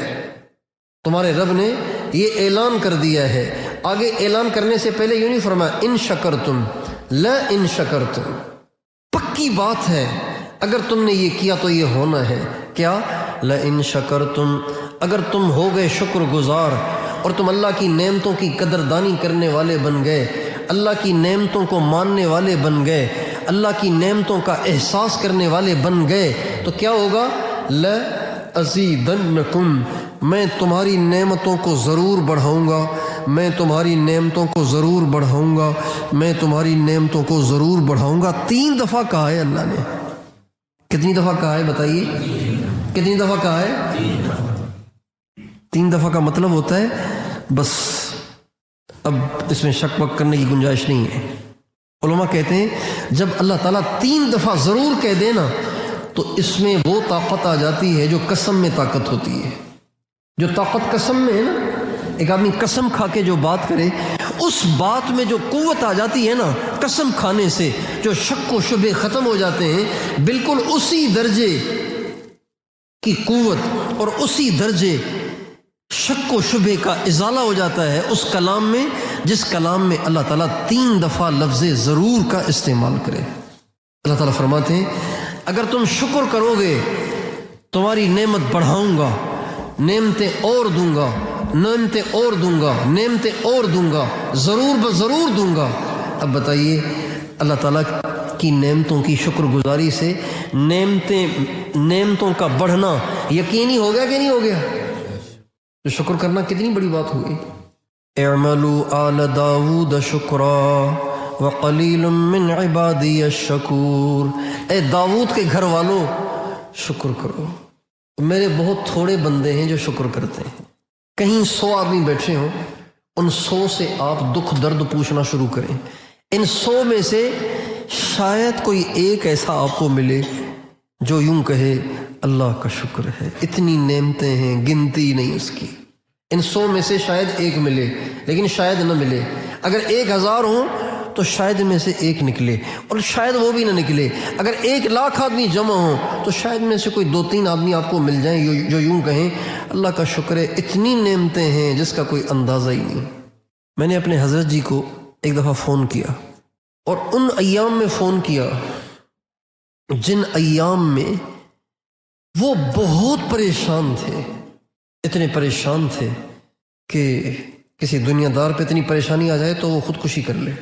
تمہارے رب نے یہ اعلان کر دیا ہے۔ آگے اعلان کرنے سے پہلے یوں نہیں فرمایا ان شکرتم، لَئِن شَكَرْتُمْ، پکی بات ہے اگر تم نے یہ کیا تو یہ ہونا ہے۔ کیا؟ لَئِن شَكَرْتُمْ، اگر تم ہو گئے شکر گزار اور تم اللہ کی نعمتوں کی قدردانی کرنے والے بن گئے، اللہ کی نعمتوں کو ماننے والے بن گئے، اللہ کی نعمتوں کا احساس کرنے والے بن گئے، تو کیا ہوگا؟ لَأَزِيدَنَّكُمْ، میں تمہاری نعمتوں کو ضرور بڑھاؤں گا، میں تمہاری نعمتوں کو ضرور بڑھاؤں گا، میں تمہاری نعمتوں کو ضرور بڑھاؤں گا۔ 3 دفعہ کہا ہے اللہ نے۔ کتنی دفعہ کہا ہے بتائیے؟ کتنی دفعہ کہا ہے؟ 3 دفعہ کا مطلب ہوتا ہے بس اب اس میں شک وک کرنے کی گنجائش نہیں ہے۔ علماء کہتے ہیں جب اللہ تعالیٰ 3 دفعہ ضرور کہہ دے نا تو اس میں وہ طاقت آ جاتی ہے جو قسم میں طاقت ہوتی ہے۔ جو طاقت قسم میں ہے نا، ایک آدمی قسم کھا کے جو بات کرے اس بات میں جو قوت آ جاتی ہے نا قسم کھانے سے، جو شک و شبہ ختم ہو جاتے ہیں، بالکل اسی درجے کی قوت اور اسی درجے شک و شبہ کا ازالہ ہو جاتا ہے اس کلام میں جس کلام میں اللہ تعالیٰ 3 دفعہ لفظ ضرور کا استعمال کرے۔ اللہ تعالیٰ فرماتے ہیں اگر تم شکر کرو گے تمہاری نعمت بڑھاؤں گا، نعمتیں اور دوں گا، نعمتیں اور دوں گا، نعمتیں اور دوں گا، ضرور بضرور دوں گا۔ اب بتائیے اللہ تعالیٰ کی نعمتوں کی شکر گزاری سے نعمتوں کا بڑھنا یقینی ہو گیا کہ نہیں ہو گیا؟ تو شکر کرنا کتنی بڑی بات ہوئی۔ اعملوا آل داود شکرا وقلیل من عبادی الشکور، اے داود کے گھر والوں شکر کرو، میرے بہت تھوڑے بندے ہیں جو شکر کرتے ہیں۔ کہیں 100 آدمی بیٹھے ہوں، ان 100 سے آپ دکھ درد پوچھنا شروع کریں، ان 100 میں سے شاید کوئی ایک ایسا آپ کو ملے جو یوں کہے اللہ کا شکر ہے، اتنی نعمتیں ہیں گنتی نہیں اس کی۔ ان 100 میں سے شاید ایک ملے، لیکن شاید نہ ملے۔ اگر 1000 ہوں تو شاید میں سے ایک نکلے، اور شاید وہ بھی نہ نکلے۔ اگر 1,00,000 آدمی جمع ہوں تو شاید میں سے کوئی 2-3 آدمی آپ کو مل جائیں جو یوں کہیں اللہ کا شکر ہے، اتنی نعمتیں ہیں جس کا کوئی اندازہ ہی نہیں۔ میں نے اپنے حضرت جی کو ایک دفعہ فون کیا، اور ان ایام میں فون کیا جن ایام میں وہ بہت پریشان تھے، اتنے پریشان تھے کہ کسی دنیا دار پہ اتنی پریشانی آ جائے تو وہ خودکشی کر لے،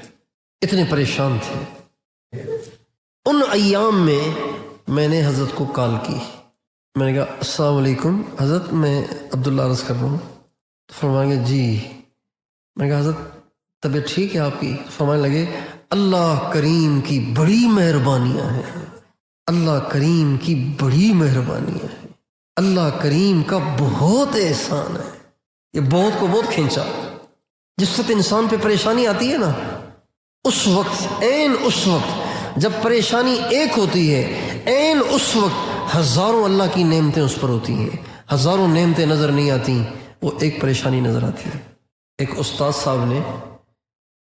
اتنے پریشان تھے۔ ان ایام میں نے حضرت کو کال کی، میں نے کہا السلام علیکم حضرت، میں عبداللہ عرض کر رہا ہوں۔ تو فرمائیں گے جی۔ میں نے کہا حضرت طبیعت ٹھیک ہے آپ کی؟ فرمانے لگے اللہ کریم کی بڑی مہربانیاں ہیں، اللہ کریم کی بڑی مہربانیاں ہیں، اللہ کریم کا بہت احسان ہے۔ یہ بہت کو بہت کھینچا۔ جس وقت انسان پہ پریشانی آتی ہے نا، اس وقت اس وقت جب پریشانی ایک ہوتی ہے، اس وقت ہزاروں اللہ کی نعمتیں اس پر ہوتی ہیں، ہزاروں نعمتیں نظر نہیں آتی، وہ ایک پریشانی نظر آتی ہے۔ ایک استاد صاحب نے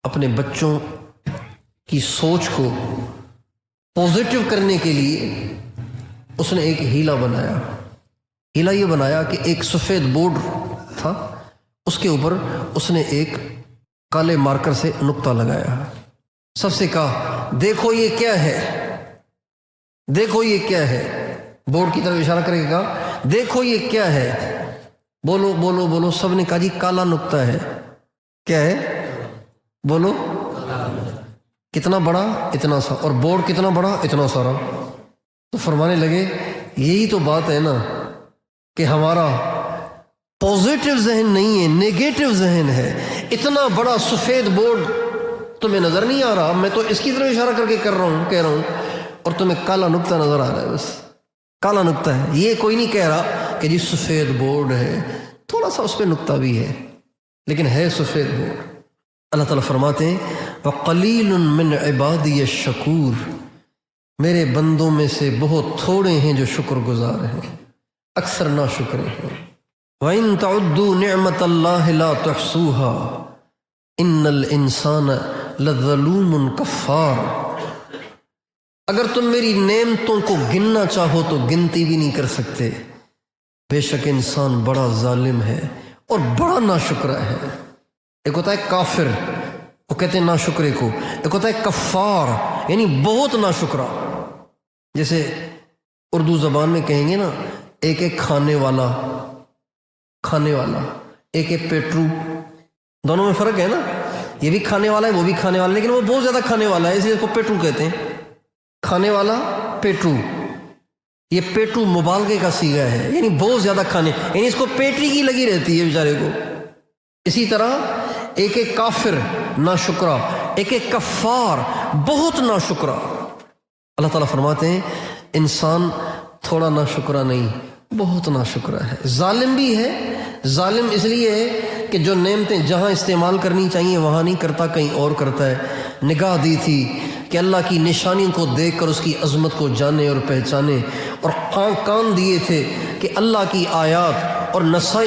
اپنے بچوں کی سوچ کو پازیٹیو کرنے کے لیے اس نے ایک ہیلا بنایا۔ ہیلا یہ بنایا کہ ایک سفید بورڈ تھا، اس کے اوپر اس نے ایک کالے مارکر سے نقطہ لگایا، سب سے کہا دیکھو یہ کیا ہے، دیکھو یہ کیا ہے، بورڈ کی طرف اشارہ کر کے کہا دیکھو یہ کیا ہے، بولو بولو بولو۔ سب نے کہا جی کالا نقطہ ہے۔ کیا ہے؟ بولو۔ کتنا بڑا؟ اتنا سا۔ اور بورڈ کتنا بڑا؟ اتنا سارا۔ تو فرمانے لگے یہی تو بات ہے نا کہ ہمارا پازیٹیو ذہن نہیں ہے، نیگیٹو ذہن ہے۔ اتنا بڑا سفید بورڈ تمہیں نظر نہیں آ رہا، میں تو اس کی طرف اشارہ کر کے کہہ رہا ہوں، اور تمہیں کالا نقطہ نظر آ رہا ہے، بس کالا نقطہ ہے۔ یہ کوئی نہیں کہہ رہا کہ جی سفید بورڈ ہے، تھوڑا سا اس پہ نقطہ بھی ہے، لیکن ہے سفید بورڈ۔ اللہ تعالیٰ فرماتے ہیں وَقَلِيلٌ مِّنْ عِبَادِيَ الشَّكُورُ، میرے بندوں میں سے بہت تھوڑے ہیں جو شکر گزار ہیں، اکثر نا شکر ہیں۔ وَإِن تَعُدُّوا نِعْمَةَ اللَّهِ لَا تُحْصُوهَا إِنَّ الْإِنسَانَ لَظَلُومٌ كَفَّارٌ، اگر تم میری نعمتوں کو گننا چاہو تو گنتی بھی نہیں کر سکتے، بے شک انسان بڑا ظالم ہے اور بڑا ناشکرہ ہے۔ ایک ہوتا ہے کافر، وہ کہتے ہیں ناشکرے کو، ایک ہوتا ہے کفار یعنی بہت ناشکرہ۔ جیسے اردو زبان میں کہیں گے نا، ایک ایک کھانے والا، ایک ایک پیٹرو، دونوں میں فرق ہے نا، یہ بھی کھانے والا ہے وہ بھی کھانے والا ہے، لیکن وہ بہت زیادہ کھانے والا ہے، اس لیے اس کو پیٹرو کہتے ہیں۔ کھانے والا پیٹرو، یہ پیٹو مبالغے کا صیغہ ہے، یعنی بہت زیادہ کھانے، یعنی اس کو پیٹری کی لگی رہتی ہے بیچارے کو۔ اسی طرح ایک ایک کافر ناشکرا، ایک ایک کفار بہت ناشکرا۔ اللہ تعالیٰ فرماتے ہیں انسان تھوڑا ناشکرا نہیں، بہت ناشکرا ہے، ظالم بھی ہے۔ ظالم اس لیے ہے کہ جو نعمتیں جہاں استعمال کرنی چاہیے وہاں نہیں کرتا، کہیں اور کرتا ہے۔ نگاہ دی تھی کہ اللہ کی نشانیوں کو دیکھ کر اس کی عظمت کو جانے اور پہچانے، اور کان دیے تھے کہ اللہ کی آیات اور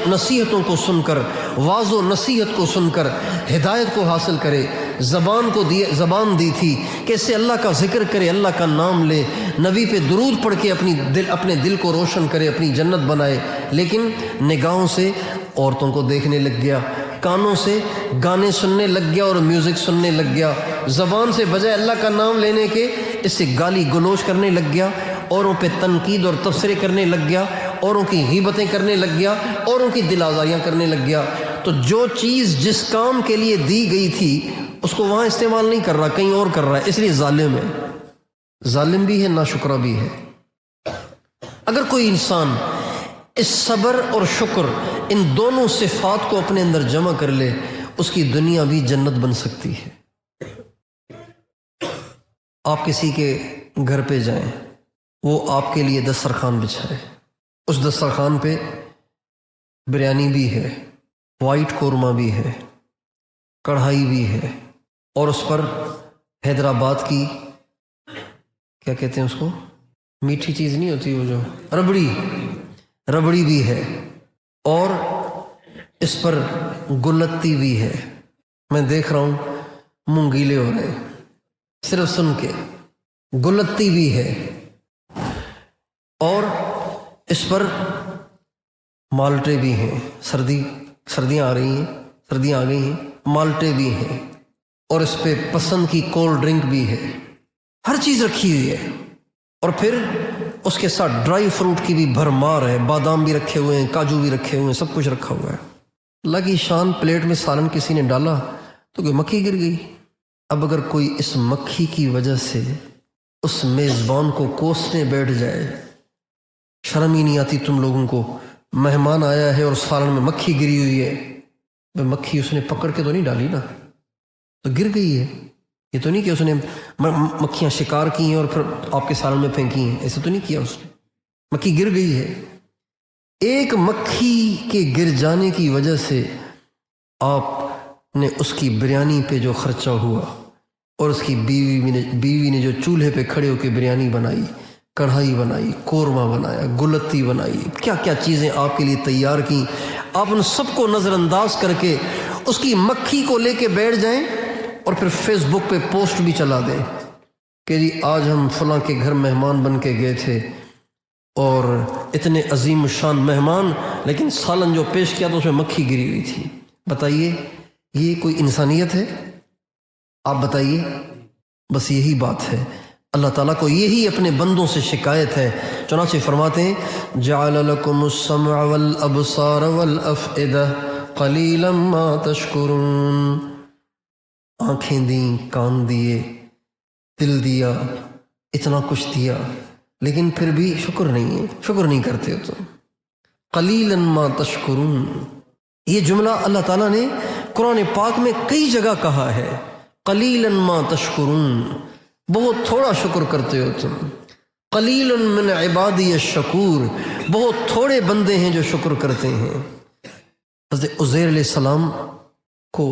نصیحتوں کو سن کر، واعظ و نصیحت کو سن کر ہدایت کو حاصل کرے۔ زبان دی تھی کہ اس سے اللہ کا ذکر کرے، اللہ کا نام لے، نبی پہ درود پڑھ کے اپنے دل کو روشن کرے، اپنی جنت بنائے۔ لیکن نگاہوں سے عورتوں کو دیکھنے لگ گیا، کانوں سے گانے سننے لگ گیا اور میوزک سننے لگ گیا، زبان سے بجائے اللہ کا نام لینے کے اس سے گالی گلوچ کرنے لگ گیا، اوروں پہ تنقید اور تبصرے کرنے لگ گیا، اوروں کی غیبتیں کرنے لگ گیا، اوروں کی دل آزاریاں کرنے لگ گیا۔ تو جو چیز جس کام کے لیے دی گئی تھی اس کو وہاں استعمال نہیں کر رہا، کہیں اور کر رہا ہے، اس لیے ظالم ہے۔ ظالم بھی ہے، ناشکرا بھی ہے۔ اگر کوئی انسان اس صبر اور شکر ان دونوں صفات کو اپنے اندر جمع کر لے، اس کی دنیا بھی جنت بن سکتی ہے۔ آپ کسی کے گھر پہ جائیں، وہ آپ کے لیے دسترخوان بچھائے، اس دسترخوان پہ بریانی بھی ہے، وائٹ قورمہ بھی ہے، کڑھائی بھی ہے، اور اس پر حیدرآباد کی کیا کہتے ہیں اس کو، میٹھی چیز نہیں ہوتی وہ جو ربڑی بھی ہے، اور اس پر گلتی بھی ہے۔ میں دیکھ رہا ہوں منہ گیلے ہو رہے ہیں صرف سن کے۔ گلتی بھی ہے، اور اس پر مالٹے بھی ہیں، سردیاں آ رہی ہیں، سردیاں آ گئی ہیں، مالٹے بھی ہیں، اور اس پہ پسند کی کولڈ ڈرنک بھی ہے، ہر چیز رکھی ہوئی ہے۔ اور پھر اس کے ساتھ ڈرائی فروٹ کی بھی بھرمار ہے، بادام بھی رکھے ہوئے ہیں، کاجو بھی رکھے ہوئے ہیں، سب کچھ رکھا ہوا ہے۔ اللہ کی شان، پلیٹ میں سالن کسی نے ڈالا تو کوئی مکھی گر گئی۔ اب اگر کوئی اس مکھی کی وجہ سے اس میزبان کو کوسنے بیٹھ جائے، شرم ہی نہیں آتی تم لوگوں کو، مہمان آیا ہے اور سالن میں مکھی گری ہوئی ہے، مکھی اس نے پکڑ کے تو نہیں ڈالی نا، تو گر گئی ہے۔ یہ تو نہیں کہ اس نے مکھیاں شکار کی ہیں اور پھر آپ کے سالن میں پھینکی ہیں، ایسا تو نہیں کیا اس نے، مکھی گر گئی ہے۔ ایک مکھی کے گر جانے کی وجہ سے آپ نے اس کی بریانی پہ جو خرچہ ہوا، اور اس کی بیوی نے جو چولہے پہ کھڑے ہو کے بریانی بنائی، کڑھائی بنائی، قورمہ بنایا، گلتی بنائی، کیا کیا چیزیں آپ کے لیے تیار کی، آپ ان سب کو نظر انداز کر کے اس کی مکھی کو لے کے بیٹھ جائیں اور پھر فیس بک پہ پوسٹ بھی چلا دیں کہ جی آج ہم فلاں کے گھر مہمان بن کے گئے تھے، اور اتنے عظیم الشان مہمان، لیکن سالن جو پیش کیا تو اس میں مکھی گری ہوئی تھی۔ بتائیے یہ کوئی انسانیت ہے؟ آپ بتائیے۔ بس یہی بات ہے، اللہ تعالیٰ کو یہی اپنے بندوں سے شکایت ہے۔ چنانچہ فرماتے ہیں جعل لکم السمع والابصار والافئدہ قلیلا ما تشکرون، آنکھیں دیں، کان دیے، دل دیا، اتنا کچھ دیا، لیکن پھر بھی شکر نہیں کرتے ہو تم۔ قلیلا ما تشکرون، یہ جملہ اللہ تعالیٰ نے قرآن پاک میں کئی جگہ کہا ہے، قلیلا ما تشکرون، بہت تھوڑا شکر کرتے ہو تم۔ قلیل من عبادی الشکور، بہت تھوڑے بندے ہیں جو شکر کرتے ہیں۔ حضرت عزیر علیہ السلام کو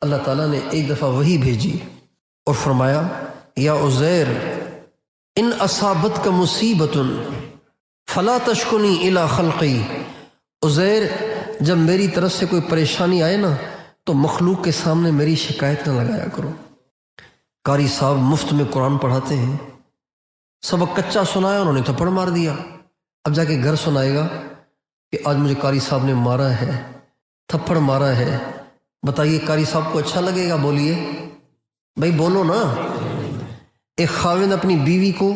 اللہ تعالیٰ نے ایک دفعہ وحی بھیجی اور فرمایا یا عزیر ان اصابتک مصیبت فلا تشکنی الی خلقی، عزیر جب میری طرف سے کوئی پریشانی آئے نا تو مخلوق کے سامنے میری شکایت نہ لگایا کرو۔ قاری صاحب مفت میں قرآن پڑھاتے ہیں، سبق کچا سنایا، انہوں نے تھپڑ مار دیا، اب جا کے گھر سنائے گا کہ آج مجھے قاری صاحب نے مارا ہے، تھپڑ مارا ہے۔ بتائیے قاری صاحب کو اچھا لگے گا؟ بولیے بھائی، بولو نا۔ ایک خاوند اپنی بیوی کو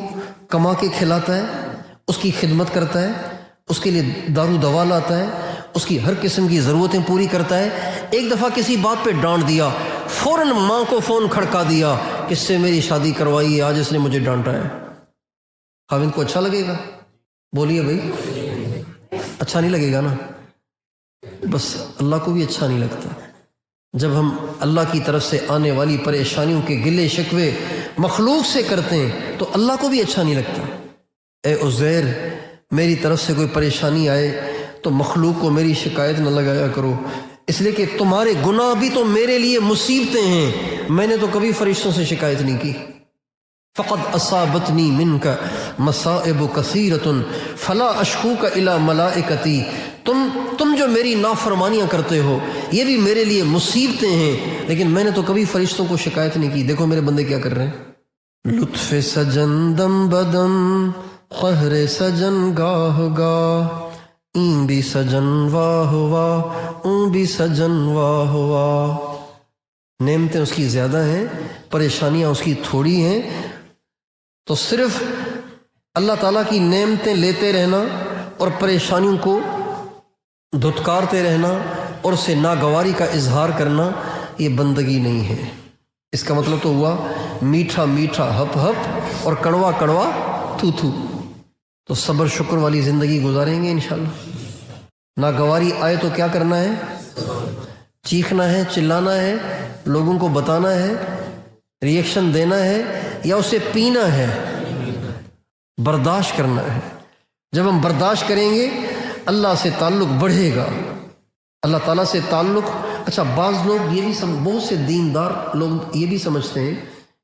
کما کے کھلاتا ہے، اس کی خدمت کرتا ہے، اس کے لیے دارو دوا لاتا ہے، اس کی ہر قسم کی ضرورتیں پوری کرتا ہے۔ ایک دفعہ کسی بات پہ ڈانٹ دیا، فوراً ماں کو فون کھڑکا دیا کہ اس سے میری شادی کروائی ہے، آج اس نے مجھے ڈانٹا ہے۔ خاوند کو اچھا لگے گا؟ بولیے بھائی، اچھا نہیں لگے گا نا؟ بس اللہ کو بھی اچھا نہیں لگتا جب ہم اللہ کی طرف سے آنے والی پریشانیوں کے گلے شکوے مخلوق سے کرتے ہیں، تو اللہ کو بھی اچھا نہیں لگتا۔ اے عزیر، میری طرف سے کوئی پریشانی آئے تو مخلوق کو میری شکایت نہ لگایا کرو، اس لیے کہ تمہارے گناہ بھی تو میرے لیے مصیبتیں ہیں، میں نے تو کبھی فرشتوں سے شکایت نہیں کی۔ فقد اصابتنی منک مصائب کثیرۃ فلا اشکوک الی ملائکتی، تم جو میری نافرمانیاں کرتے ہو یہ بھی میرے لیے مصیبتیں ہیں، لیکن میں نے تو کبھی فرشتوں کو شکایت نہیں کی۔ دیکھو میرے بندے کیا کر رہے ہیں، لطف سجن دم بدم قہر سجن گاہ گاہ، این بھی سجن واہ واہ اون بھی سجن واہ واہ۔ نعمتیں اس کی زیادہ ہیں، پریشانیاں اس کی تھوڑی ہیں، تو صرف اللہ تعالیٰ کی نعمتیں لیتے رہنا اور پریشانیوں کو دھتکارتے رہنا اور اسے ناگواری کا اظہار کرنا یہ بندگی نہیں ہے۔ اس کا مطلب تو ہوا میٹھا میٹھا ہپ ہپ اور کڑوا کڑوا تھو تھو۔ تو صبر شکر والی زندگی گزاریں گے انشاءاللہ۔ ناگواری آئے تو کیا کرنا ہے؟ چیخنا ہے، چلانا ہے، لوگوں کو بتانا ہے، ریئیکشن دینا ہے، یا اسے پینا ہے؟ برداشت کرنا ہے۔ جب ہم برداشت کریں گے اللہ سے تعلق بڑھے گا، اللہ تعالیٰ سے تعلق۔ اچھا، بعض لوگ یہ بھی بہت سے دیندار لوگ یہ بھی سمجھتے ہیں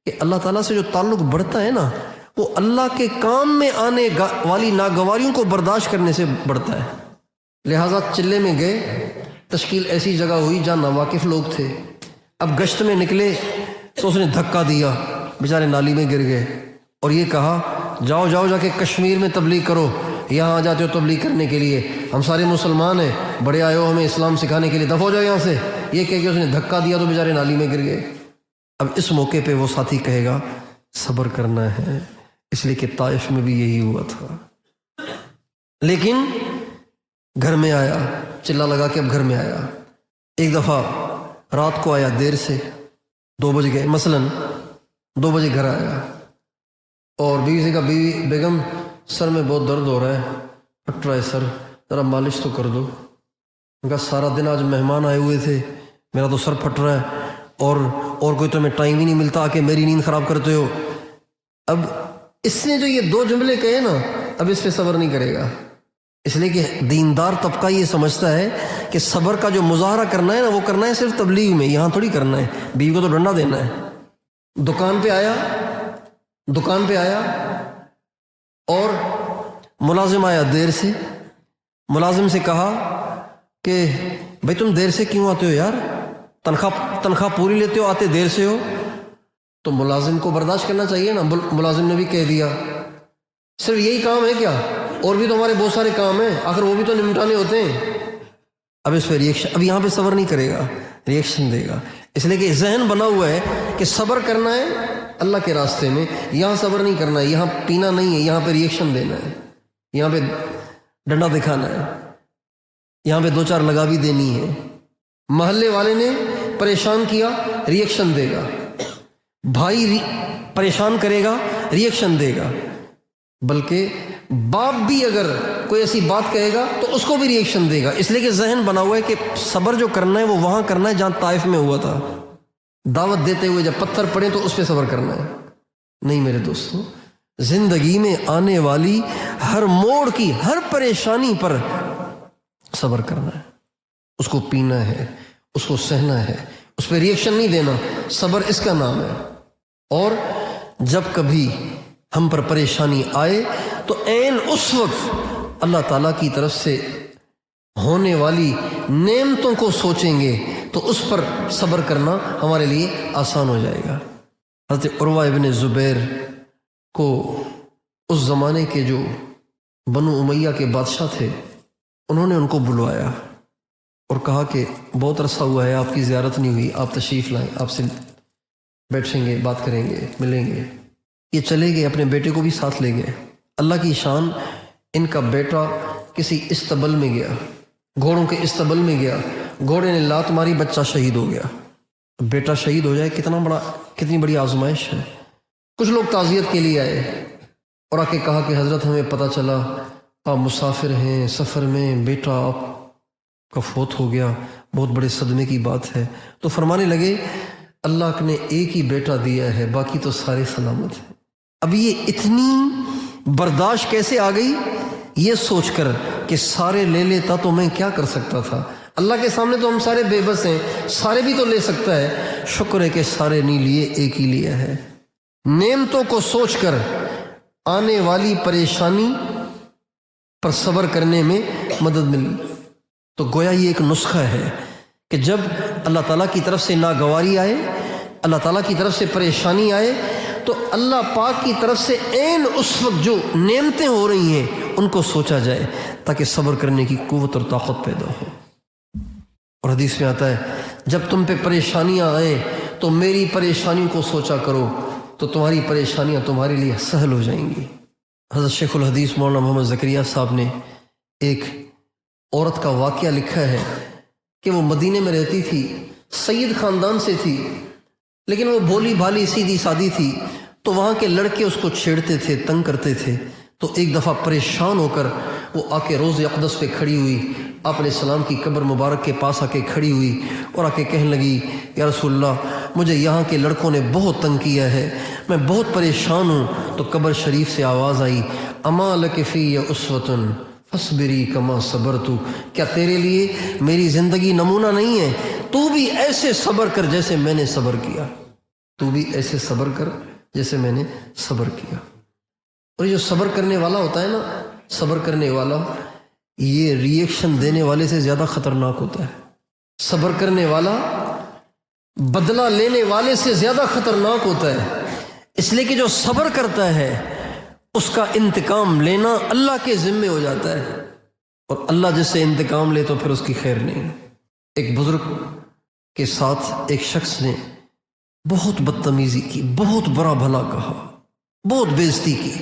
کہ اللہ تعالیٰ سے جو تعلق بڑھتا ہے نا، وہ اللہ کے کام میں آنے والی ناگواریوں کو برداشت کرنے سے بڑھتا ہے۔ لہٰذا چلے میں گئے، تشکیل ایسی جگہ ہوئی جہاں ناواقف لوگ تھے، اب گشت میں نکلے تو اس نے دھکا دیا، بیچارے نالی میں گر گئے، اور یہ کہا جاؤ جاؤ جا کے کشمیر میں تبلیغ کرو، یہاں آ جاتے ہو تبلیغ کرنے کے لیے، ہم سارے مسلمان ہیں، بڑے آئے ہو ہمیں اسلام سکھانے کے لیے، دفع ہو جاؤ یہاں سے۔ یہ کہہ کے اس نے دھکا دیا تو بیچارے نالی میں گر گئے۔ اب اس موقع پہ وہ ساتھی کہے گا صبر کرنا ہے، اس لیے کہ طائف میں بھی یہی ہوا تھا، لیکن گھر میں آیا، چلا لگا کے اب گھر میں آیا۔ ایک دفعہ رات کو آیا دیر سے، 2 بج گئے مثلاً، 2 بجے گھر آیا اور بیوی سے کہا بیوی بیگم سر میں بہت درد ہو رہا ہے، پھٹ رہا ہے سر، ذرا مالش تو کر دو۔ ان کا سارا دن آج مہمان آئے ہوئے تھے، میرا تو سر پھٹ رہا ہے، اور کوئی تمہیں ٹائم ہی نہیں ملتا آ کے میری نیند خراب کرتے ہو۔ اب اس نے جو یہ 2 جملے کہے نا، اب اس پہ صبر نہیں کرے گا، اس لیے کہ دیندار طبقہ یہ سمجھتا ہے کہ صبر کا جو مظاہرہ کرنا ہے نا، وہ کرنا ہے صرف تبلیغ میں، یہاں تھوڑی کرنا ہے، بیوی کو تو ڈنڈا دینا ہے۔ دکان پہ آیا اور ملازم آیا دیر سے، ملازم سے کہا کہ بھائی تم دیر سے کیوں آتے ہو یار، تنخواہ پوری لیتے ہو، آتے دیر سے ہو۔ تو ملازم کو برداشت کرنا چاہیے نا، ملازم نے بھی کہہ دیا صرف یہی کام ہے کیا، اور بھی تو ہمارے بہت سارے کام ہیں، آخر وہ بھی تو نمٹانے ہوتے ہیں۔ اب اس پہ ریئیکشن، اب یہاں پہ صبر نہیں کرے گا، ریئیکشن دے گا، اس لیے کہ ذہن بنا ہوا ہے کہ صبر کرنا ہے اللہ کے راستے میں، یہاں صبر نہیں کرنا ہے، یہاں پینا نہیں ہے، یہاں پہ ریئیکشن دینا ہے، یہاں پہ ڈنڈا دکھانا ہے، یہاں پہ 2-4 لگا بھی دینی ہے۔ محلے والے نے پریشان کیا، ریئیکشن دے گا، بھائی پریشان کرے گا، ریئیکشن دے گا، بلکہ باپ بھی اگر کوئی ایسی بات کہے گا تو اس کو بھی ریئیکشن دے گا، اس لیے کہ ذہن بنا ہوا ہے کہ صبر جو کرنا ہے وہ وہاں کرنا ہے جہاں طائف میں ہوا تھا۔ دعوت دیتے ہوئے جب پتھر پڑے تو اس پہ صبر کرنا ہے، نہیں میرے دوستو، زندگی میں آنے والی ہر موڑ کی ہر پریشانی پر صبر کرنا ہے، اس کو پینا ہے، اس کو سہنا ہے، اس پہ ریئیکشن نہیں دینا، صبر اس کا نام ہے۔ اور جب کبھی ہم پر پریشانی آئے تو عین اس وقت اللہ تعالیٰ کی طرف سے ہونے والی نعمتوں کو سوچیں گے تو اس پر صبر کرنا ہمارے لیے آسان ہو جائے گا۔ حضرت عروہ ابن زبیر کو اس زمانے کے جو بنو امیہ کے بادشاہ تھے، انہوں نے ان کو بلوایا اور کہا کہ بہت عرصہ ہوا ہے آپ کی زیارت نہیں ہوئی، آپ تشریف لائیں، آپ سے بیٹھیں گے، بات کریں گے، ملیں گے۔ یہ چلے گئے، اپنے بیٹے کو بھی ساتھ لے گئے۔ اللہ کی شان، ان کا بیٹا کسی استبل میں گیا، گھوڑوں کے استبل میں گیا، گھوڑے نے لات ماری، بچہ شہید ہو گیا۔ بیٹا شہید ہو جائے کتنی بڑی آزمائش ہے۔ کچھ لوگ تعزیت کے لیے آئے اور آ کے کہا کہ حضرت ہمیں پتہ چلا آپ مسافر ہیں سفر میں، بیٹا آپ کا فوت ہو گیا، بہت بڑے صدمے کی بات ہے، تو فرمانے لگے اللہ نے ایک ہی بیٹا دیا ہے، باقی تو سارے سلامت ہیں۔ اب یہ اتنی برداشت کیسے آ گئی؟ یہ سوچ کر کہ سارے لے لیتا تو میں کیا کر سکتا تھا، اللہ کے سامنے تو ہم سارے بے بس ہیں، سارے بھی تو لے سکتا ہے، شکر ہے کہ سارے نہیں لیے، ایک ہی لیا ہے۔ نعمتوں کو سوچ کر آنے والی پریشانی پر صبر کرنے میں مدد ملی۔ تو گویا یہ ایک نسخہ ہے کہ جب اللہ تعالیٰ کی طرف سے ناگواری آئے، اللہ تعالیٰ کی طرف سے پریشانی آئے، تو اللہ پاک کی طرف سے عین اس وقت جو نعمتیں ہو رہی ہیں ان کو سوچا جائے تاکہ صبر کرنے کی قوت اور طاقت پیدا ہو۔ اور حدیث میں آتا ہے جب تم پہ پریشانیاں آئیں تو میری پریشانیوں کو سوچا کرو تو تمہاری پریشانیاں تمہارے لیے سہل ہو جائیں گی۔ حضرت شیخ الحدیث مولانا محمد زکریا صاحب نے ایک عورت کا واقعہ لکھا ہے کہ وہ مدینے میں رہتی تھی، سید خاندان سے تھی، لیکن وہ بھولی بھالی سیدھی سادی تھی، تو وہاں کے لڑکے اس کو چھیڑتے تھے، تنگ کرتے تھے۔ تو ایک دفعہ پریشان ہو کر وہ آ کے روضہ اقدس پہ کھڑی ہوئی، آپ علیہ السلام کی قبر مبارک کے پاس آ کے کھڑی ہوئی اور آ کے کہنے لگی یا رسول اللہ مجھے یہاں کے لڑکوں نے بہت تنگ کیا ہے، میں بہت پریشان ہوں۔ تو قبر شریف سے آواز آئی اما لک فی اسوۃ فاصبری کما صبرت، کیا تیرے لیے میری زندگی نمونہ نہیں ہے؟ تو بھی ایسے صبر کر جیسے میں نے صبر کیا، تو بھی ایسے صبر کر جیسے میں نے صبر کیا۔ اور یہ جو صبر کرنے والا ہوتا ہے نا، صبر کرنے والا یہ ری ایکشن دینے والے سے زیادہ خطرناک ہوتا ہے۔ صبر کرنے والا بدلہ لینے والے سے زیادہ خطرناک ہوتا ہے، اس لیے کہ جو صبر کرتا ہے اس کا انتقام لینا اللہ کے ذمے ہو جاتا ہے، اور اللہ جس سے انتقام لے تو پھر اس کی خیر نہیں۔ ایک بزرگ کے ساتھ ایک شخص نے بہت بدتمیزی کی، بہت برا بھلا کہا، بہت بے عزتی کی،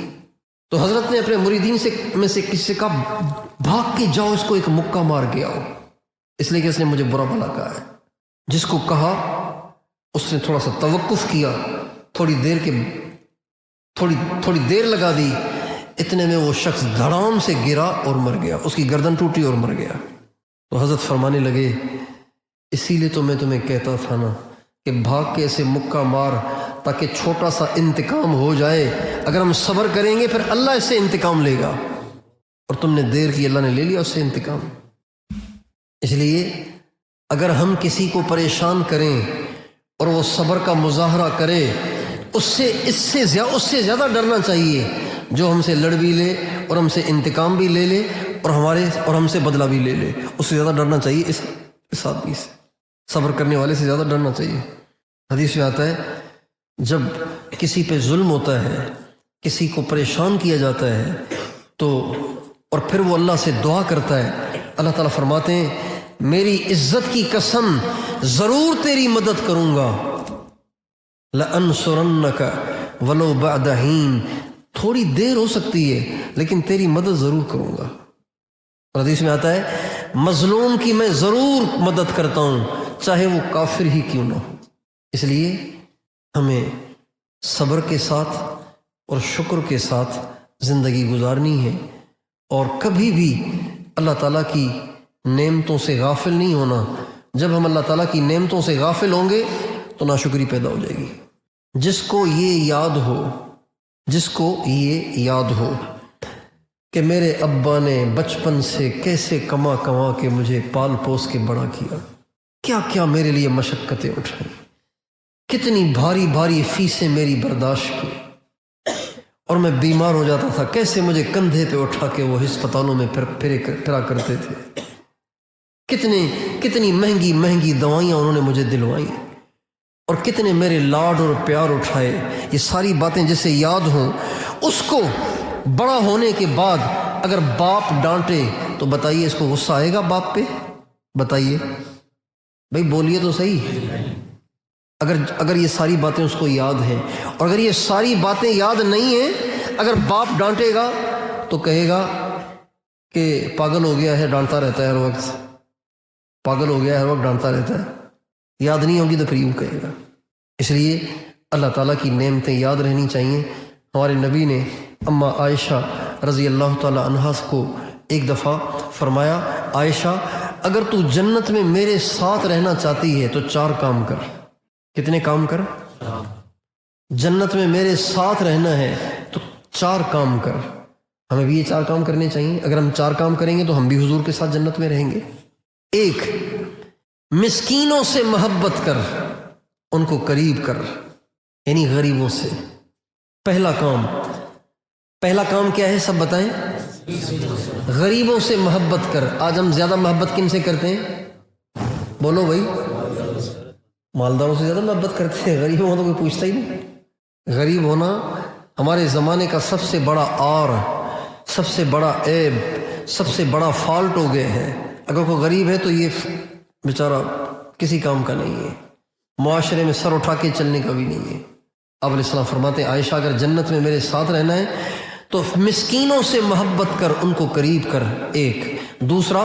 تو حضرت نے اپنے مریدین میں سے کسی سے کہا بھاگ کے جاؤ اس کو ایک مکہ مار کے آؤ، اس لیے کہ اس نے مجھے برا بھلا کہا ہے۔ جس کو کہا اس نے تھوڑا سا توقف کیا، تھوڑی دیر لگا دی، اتنے میں وہ شخص دھڑام سے گرا اور مر گیا، اس کی گردن ٹوٹی اور مر گیا۔ تو حضرت فرمانے لگے اسی لیے تو میں تمہیں کہتا تھا نا کہ بھاگ کے ایسے مکہ مار تاکہ چھوٹا سا انتقام ہو جائے، اگر ہم صبر کریں گے پھر اللہ اس سے انتقام لے گا، اور تم نے دیر کی، اللہ نے لے لیا اس سے انتقام۔ اس لیے اگر ہم کسی کو پریشان کریں اور وہ صبر کا مظاہرہ کرے، اس سے زیادہ ڈرنا چاہیے جو ہم سے لڑ بھی لے اور ہم سے انتقام بھی لے لے اور ہم سے بدلہ بھی لے لے، اس سے زیادہ ڈرنا چاہیے اس آدمی سے، صبر کرنے والے سے زیادہ ڈرنا چاہیے۔ حدیث میں آتا ہے جب کسی پہ ظلم ہوتا ہے، کسی کو پریشان کیا جاتا ہے، تو اور پھر وہ اللہ سے دعا کرتا ہے، اللہ تعالیٰ فرماتے ہیں میری عزت کی قسم ضرور تیری مدد کروں گا، لَأَنصُرَنَّكَ وَلَوْ بَعْدَ حِينٍ، تھوڑی دیر ہو سکتی ہے لیکن تیری مدد ضرور کروں گا۔ اور حدیث میں آتا ہے مظلوم کی میں ضرور مدد کرتا ہوں چاہے وہ کافر ہی کیوں نہ ہو۔ اس لیے ہمیں صبر کے ساتھ اور شکر کے ساتھ زندگی گزارنی ہے، اور کبھی بھی اللہ تعالیٰ کی نعمتوں سے غافل نہیں ہونا۔ جب ہم اللہ تعالیٰ کی نعمتوں سے غافل ہوں گے تو ناشکری پیدا ہو جائے گی۔ جس کو یہ یاد ہو کہ میرے ابا نے بچپن سے کیسے کما کے مجھے پال پوس کے بڑا کیا، کیا کیا میرے لیے مشقتیں اٹھائیں، کتنی بھاری بھاری فیسیں میری برداشت کی، اور میں بیمار ہو جاتا تھا کیسے مجھے کندھے پہ اٹھا کے وہ ہسپتالوں میں پھرا کرتے تھے، کتنی مہنگی مہنگی دوائیاں انہوں نے مجھے دلوائیں، اور کتنے میرے لاڈ اور پیار اٹھائے۔ یہ ساری باتیں جسے یاد ہوں، اس کو بڑا ہونے کے بعد اگر باپ ڈانٹے تو بتائیے اس کو غصہ آئے گا باپ پہ؟ بتائیے بھائی، بولیے تو صحیح۔ اگر یہ ساری باتیں اس کو یاد ہیں، اور اگر یہ ساری باتیں یاد نہیں ہیں، اگر باپ ڈانٹے گا تو کہے گا کہ پاگل ہو گیا ہے، ڈانٹتا رہتا ہے ہر وقت، پاگل ہو گیا ہے ہر وقت ڈانٹتا رہتا ہے۔ یاد نہیں ہوگی تو پھر یوں کہے گا۔ اس لیے اللہ تعالیٰ کی نعمتیں یاد رہنی چاہیے۔ ہمارے نبی نے اما عائشہ رضی اللہ تعالی عنہا کو ایک دفعہ فرمایا، عائشہ اگر تو جنت میں میرے ساتھ رہنا چاہتی ہے تو 4 کام کر۔ کتنے کام کر؟ جنت میں میرے ساتھ رہنا ہے تو 4 کام کر۔ ہمیں بھی یہ 4 کام کرنے چاہیے۔ اگر ہم 4 کام کریں گے تو ہم بھی حضور کے ساتھ جنت میں رہیں گے۔ 1، مسکینوں سے محبت کر، ان کو قریب کر، یعنی غریبوں سے۔ پہلا کام کیا ہے؟ سب بتائیں۔ غریبوں سے محبت کر۔ آج ہم زیادہ محبت کن سے کرتے ہیں؟ بولو بھائی۔ مالداروں سے زیادہ محبت کرتے ہیں، غریبوں کو تو کوئی پوچھتا ہی نہیں۔ غریب ہونا ہمارے زمانے کا سب سے بڑا عار، سب سے بڑا عیب، سب سے بڑا فالٹ ہو گیا ہے۔ اگر کوئی غریب ہے تو یہ بیچارہ کسی کام کا نہیں ہے، معاشرے میں سر اٹھا کے چلنے کا بھی نہیں ہے۔ آپ علیہ السلام فرماتے ہیں، عائشہ اگر جنت میں میرے ساتھ رہنا ہے تو مسکینوں سے محبت کر، ان کو قریب کر۔ 1۔ دوسرا،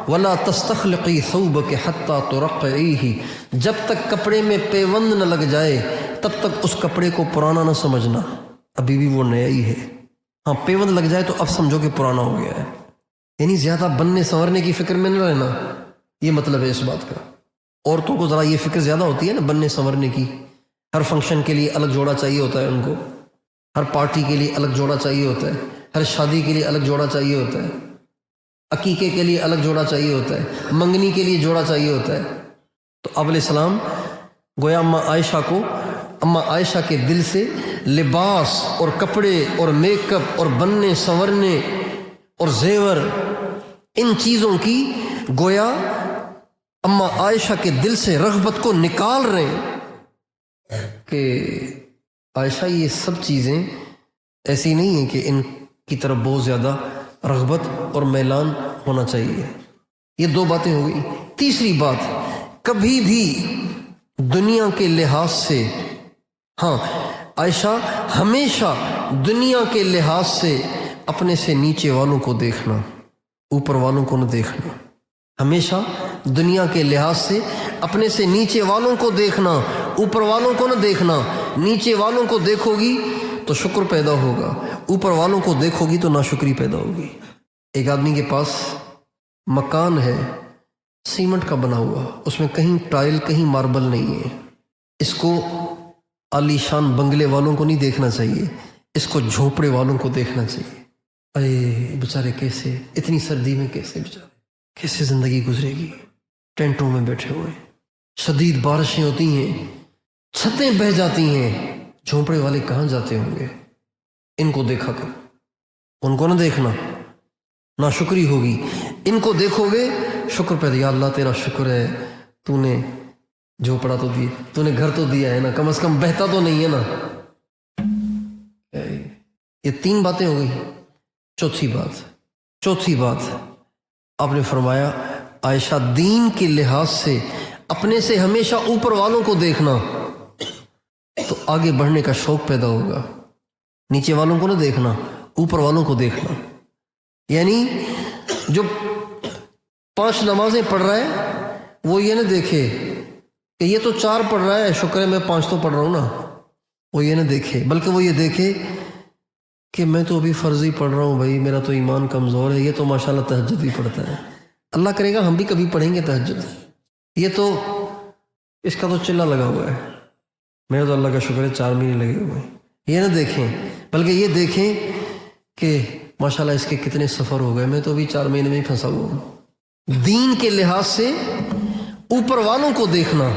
وَلَا تَسْتَخْلِقِي ثَوْبَكِ حَتَّى تُرَقِّعِيهِ، جب تک کپڑے میں پیوند نہ لگ جائے تب تک اس کپڑے کو پرانا نہ سمجھنا، ابھی بھی وہ نیا ہی ہے۔ ہاں، پیوند لگ جائے تو اب سمجھو کہ پرانا ہو گیا ہے۔ یعنی زیادہ بننے سنورنے کی فکر میں نہ رہنا، یہ مطلب ہے اس بات کا۔ عورتوں کو ذرا یہ فکر زیادہ ہوتی ہے نا بننے سنورنے کی، ہر فنکشن کے لیے الگ جوڑا چاہیے ہوتا ہے ان کو، ہر پارٹی کے لیے الگ جوڑا چاہیے ہوتا ہے، ہر شادی کے لیے الگ جوڑا چاہیے ہوتا ہے، عقیقے کے لیے الگ جوڑا چاہیے ہوتا ہے، منگنی کے لیے جوڑا چاہیے ہوتا ہے۔ تو اب علیہ السلام گویا اما عائشہ کے دل سے لباس اور کپڑے اور میک اپ اور بننے سنورنے اور زیور، ان چیزوں کی گویا اما عائشہ کے دل سے رغبت کو نکال رہے ہیں کہ عائشہ یہ سب چیزیں ایسی نہیں ہیں کہ ان کی طرف بہت زیادہ رغبت اور میلان ہونا چاہیے۔ یہ 2 باتیں ہو گئی۔ تیسری بات، کبھی بھی دنیا کے لحاظ سے، ہاں عائشہ ہمیشہ دنیا کے لحاظ سے اپنے سے نیچے والوں کو دیکھنا، اوپر والوں کو نہ دیکھنا۔ ہمیشہ دنیا کے لحاظ سے اپنے سے نیچے والوں کو دیکھنا، اوپر والوں کو نہ دیکھنا۔ نیچے والوں کو دیکھو گی تو شکر پیدا ہوگا، اوپر والوں کو دیکھو گی تو ناشکری پیدا ہوگی۔ ایک آدمی کے پاس مکان ہے سیمنٹ کا بنا ہوا، اس میں کہیں ٹائل کہیں ماربل نہیں ہے۔ اس کو عالی شان بنگلے والوں کو نہیں دیکھنا چاہیے، اس کو جھونپڑے والوں کو دیکھنا چاہیے۔ اے بیچارے کیسے اتنی سردی میں کیسے زندگی گزرے گی، ٹینٹوں میں بیٹھے ہوئے، شدید بارشیں ہوتی ہیں، چھتیں بہہ جاتی ہیں، جھونپڑے والے کہاں جاتے ہوں گے؟ ان کو دیکھا کر، ان کو نہ دیکھنا، ناشکری ہوگی۔ ان کو دیکھو گے شکر پیدا، یا اللہ تیرا شکر ہے، تو نے جھونپڑا تو دیا، تو نے گھر تو دیا ہے نا، کم از کم بہتا تو نہیں ہے نا۔ یہ 3 باتیں ہو گئی۔ چوتھی بات آپ نے فرمایا، عائشہ دین کے لحاظ سے اپنے سے ہمیشہ اوپر والوں کو دیکھنا تو آگے بڑھنے کا شوق پیدا ہوگا۔ نیچے والوں کو نہ دیکھنا، اوپر والوں کو دیکھنا۔ یعنی جو 5 نمازیں پڑھ رہا ہے وہ یہ نہ دیکھے کہ یہ تو 4 پڑھ رہا ہے، شکر ہے میں 5 تو پڑھ رہا ہوں نا، وہ یہ نہ دیکھے، بلکہ وہ یہ دیکھے کہ میں تو ابھی فرض ہی پڑھ رہا ہوں بھائی، میرا تو ایمان کمزور ہے، یہ تو ماشاءاللہ تہجد بھی پڑھتا ہے، اللہ کرے گا ہم بھی کبھی پڑھیں گے تہجد، یہ تو اس کا تو چلہ لگا ہوا ہے، میرا تو اللہ کا شکر ہے 4 مہینے لگے ہوئے ہیں۔ یہ نہ دیکھیں، بلکہ یہ دیکھیں کہ ماشاءاللہ اس کے کتنے سفر ہو گئے، میں تو ابھی 4 مہینے میں ہی پھنسا ہوا ہوں۔ دین کے لحاظ سے اوپر والوں کو دیکھنا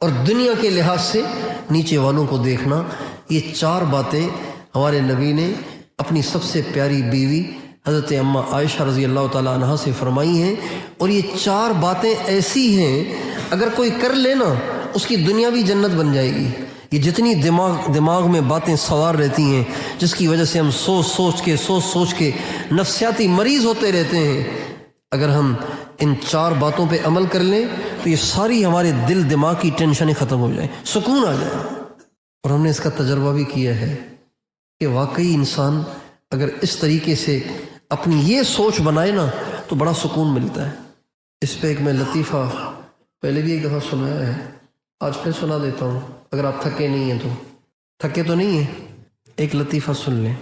اور دنیا کے لحاظ سے نیچے والوں کو دیکھنا، یہ 4 باتیں ہمارے نبی نے اپنی سب سے پیاری بیوی حضرت اما عائشہ رضی اللہ تعالیٰ عنہا سے فرمائی ہیں، اور یہ 4 باتیں ایسی ہیں اگر کوئی کر لے نا اس کی دنیا بھی جنت بن جائے گی۔ یہ جتنی دماغ میں باتیں سوار رہتی ہیں جس کی وجہ سے ہم سوچ کے نفسیاتی مریض ہوتے رہتے ہیں، اگر ہم ان 4 باتوں پہ عمل کر لیں تو یہ ساری ہمارے دل دماغ کی ٹینشنیں ختم ہو جائیں، سکون آ جائے۔ اور ہم نے اس کا تجربہ بھی کیا ہے کہ واقعی انسان اگر اس طریقے سے اپنی یہ سوچ بنائے نا تو بڑا سکون ملتا ہے۔ اس پہ ایک میں لطیفہ پہلے بھی ایک دفعہ سنایا ہے، آج پھر سنا دیتا ہوں، اگر آپ تھکے نہیں ہیں تو۔ تھکے تو نہیں ہیں؟ ایک لطیفہ سن لیں۔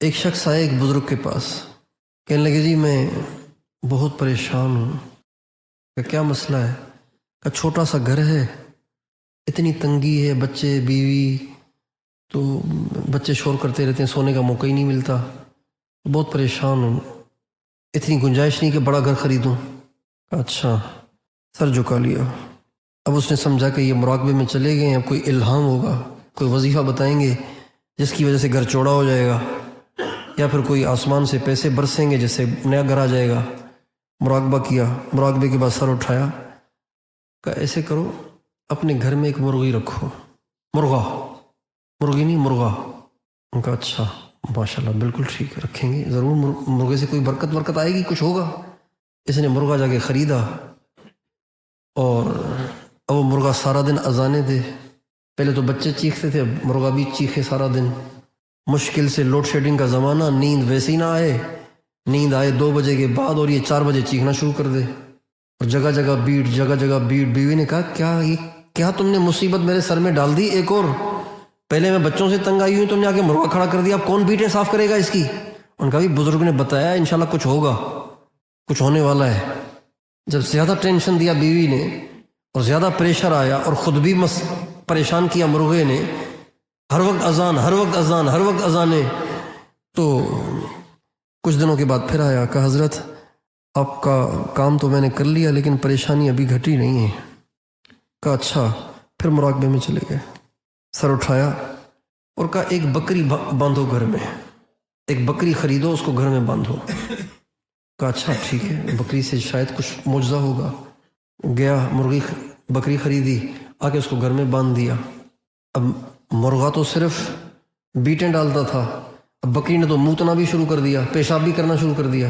ایک شخص آئے ایک بزرگ کے پاس، کہنے لگے جی میں بہت پریشان ہوں۔ کہ کیا مسئلہ ہے؟ کہ چھوٹا سا گھر ہے، اتنی تنگی ہے، بچے بیوی، تو بچے شور کرتے رہتے ہیں، سونے کا موقع ہی نہیں ملتا، بہت پریشان ہوں، اتنی گنجائش نہیں کہ بڑا گھر خریدوں۔ اچھا، سر جھکا لیا۔ اب اس نے سمجھا کہ یہ مراقبے میں چلے گئے ہیں، اب کوئی الہام ہوگا، کوئی وظیفہ بتائیں گے جس کی وجہ سے گھر چوڑا ہو جائے گا، یا پھر کوئی آسمان سے پیسے برسیں گے جس سے نیا گھر آ جائے گا۔ مراقبہ کیا، مراقبے کے بعد سر اٹھایا، کہ ایسے کرو اپنے گھر میں ایک مرغی رکھو، مرغا، مرغی نہیں مرغا۔ ان کا اچھا ماشاءاللہ بالکل ٹھیک ہے، رکھیں گے ضرور، مرغے سے کوئی برکت آئے گی، کچھ ہوگا۔ اس نے مرغا جا کے خریدا، اور اب وہ مرغا سارا دن اذانے دے۔ پہلے تو بچے چیختے تھے، اب مرغا بھی چیخے سارا دن۔ مشکل سے لوڈ شیڈنگ کا زمانہ، نیند ویسے ہی نہ آئے، نیند آئے 2 بجے کے بعد اور یہ 4 بجے چیخنا شروع کر دے، اور جگہ جگہ بیٹ، جگہ جگہ بیٹ۔ بیوی نے کہا کیا تم نے مصیبت میرے سر میں ڈال دی ایک اور؟ پہلے میں بچوں سے تنگ آئی ہوں، تم نے آ کے مرغا کھڑا کر دیا، اب کون بیٹیں صاف کرے گا اس کی؟ ان کا بھی بزرگ نے بتایا انشاءاللہ کچھ ہوگا، کچھ ہونے والا ہے۔ جب زیادہ ٹینشن دیا بیوی نے اور زیادہ پریشر آیا اور خود بھی پریشان کیا مرغے نے، ہر وقت اذان، ہر وقت اذان، ہر وقت اذانیں، تو کچھ دنوں کے بعد پھر آیا، کہا حضرت آپ کا کام تو میں نے کر لیا لیکن پریشانی ابھی گھٹی نہیں ہے۔ کہا اچھا، پھر مراقبے میں چلے گئے۔ سر اٹھایا اور کہا ایک بکری باندھو گھر میں، ایک بکری خریدو، اس کو گھر میں باندھو۔ کہا اچھا ٹھیک ہے، بکری سے شاید کچھ معجزہ ہوگا۔ گیا، بکری خریدی، آ کے اس کو گھر میں باندھ دیا۔ اب مرغا تو صرف بیٹیں ڈالتا تھا، اب بکری نے تو موتنا بھی شروع کر دیا، پیشاب بھی کرنا شروع کر دیا۔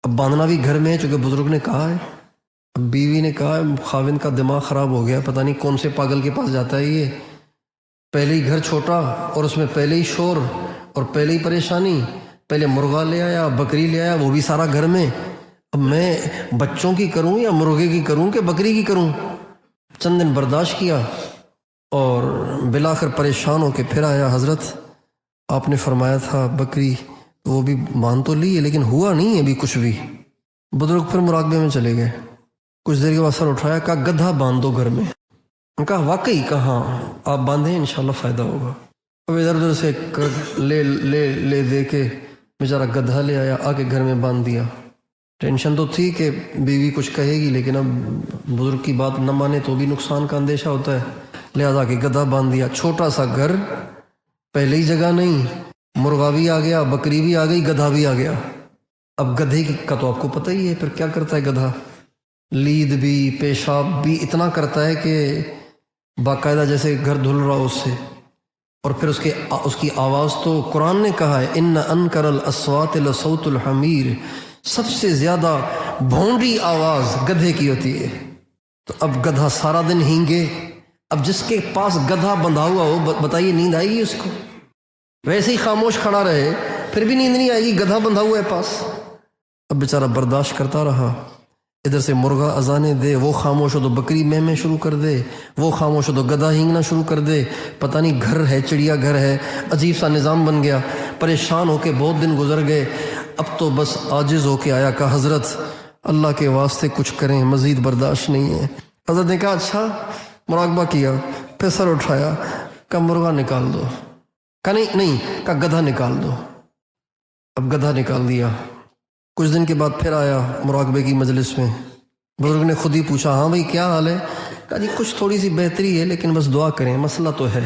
اب باندھنا بھی گھر میں ہے، چونکہ بزرگ نے کہا ہے۔ اب بیوی نے کہا خاوند کا دماغ خراب ہو گیا، پتہ نہیں کون سے پاگل کے پاس جاتا ہے یہ، پہلے ہی گھر چھوٹا اور اس میں پہلے ہی شور اور پہلے ہی پریشانی، پہلے مرغا لے آیا، بکری لے آیا، وہ بھی سارا گھر میں۔ اب میں بچوں کی کروں یا مرغے کی کروں کہ بکری کی کروں؟ چند دن برداشت کیا اور بالآخر پریشان ہو کے پھر آیا، حضرت آپ نے فرمایا تھا بکری، وہ بھی باندھ تو لی ہے لیکن ہوا نہیں ہے ابھی کچھ بھی۔ بزرگ پھر مراقبے میں چلے گئے۔ کچھ دیر کے بعد سر اٹھایا، کہا گدھا باندھ دو گھر میں۔ کہا واقعی؟ کہاں آپ باندھیں انشاءاللہ فائدہ ہوگا۔ اب ادھر ادھر سے لے دے کے بیچارہ گدھا لے آیا، آ کے گھر میں باندھ دیا۔ ٹینشن تو تھی کہ بیوی کچھ کہے گی، لیکن اب بزرگ کی بات نہ مانے تو بھی نقصان کا اندیشہ ہوتا ہے، لہذا کہ گدھا باندھ دیا۔ چھوٹا سا گھر، پہلے ہی جگہ نہیں، مرغا بھی آ گیا، بکری بھی آ گئی، گدھا بھی آ گیا۔ اب گدھے کا تو آپ کو پتہ ہی ہے پھر کیا کرتا ہے گدھا، لید بھی، پیشاب بھی اتنا کرتا ہے کہ باقاعدہ جیسے گھر دھل رہا ہو اس سے۔ اور پھر اس کی آواز تو قرآن نے کہا ہے ان انکر الاصوات لصوت الحمیر، سب سے زیادہ بھونڈی آواز گدھے کی ہوتی ہے۔ تو اب گدھا سارا دن ہینگے، اب جس کے پاس گدھا بندھا ہوا ہو بتائیے نیند آئے گی اس کو؟ ویسے ہی خاموش کھڑا رہے پھر بھی نیند نہیں آئے گی، گدھا بندھا ہوا ہے پاس۔ اب بیچارہ برداشت کرتا رہا، ادھر سے مرغا اذانے دے، وہ خاموش ہو تو بکری میں شروع کر دے، وہ خاموش ہو تو گدھا ہینگنا شروع کر دے، پتہ نہیں گھر ہے چڑیا گھر ہے، عجیب سا نظام بن گیا۔ پریشان ہو کے بہت دن گزر گئے، اب تو بس عاجز ہو کے آیا، کہا حضرت اللہ کے واسطے کچھ کریں، مزید برداشت نہیں ہے۔ حضرت نے کہا اچھا، مراقبہ کیا، پھر سر اٹھایا، کہا مرغا نکال دو، کہا نہیں، کہا گدھا نکال دو۔ اب گدھا نکال دیا۔ کچھ دن کے بعد پھر آیا مراقبے کی مجلس میں، بزرگ نے خود ہی پوچھا ہاں بھائی کیا حال ہے؟ کہا جی کچھ تھوڑی سی بہتری ہے لیکن بس دعا کریں، مسئلہ تو ہے۔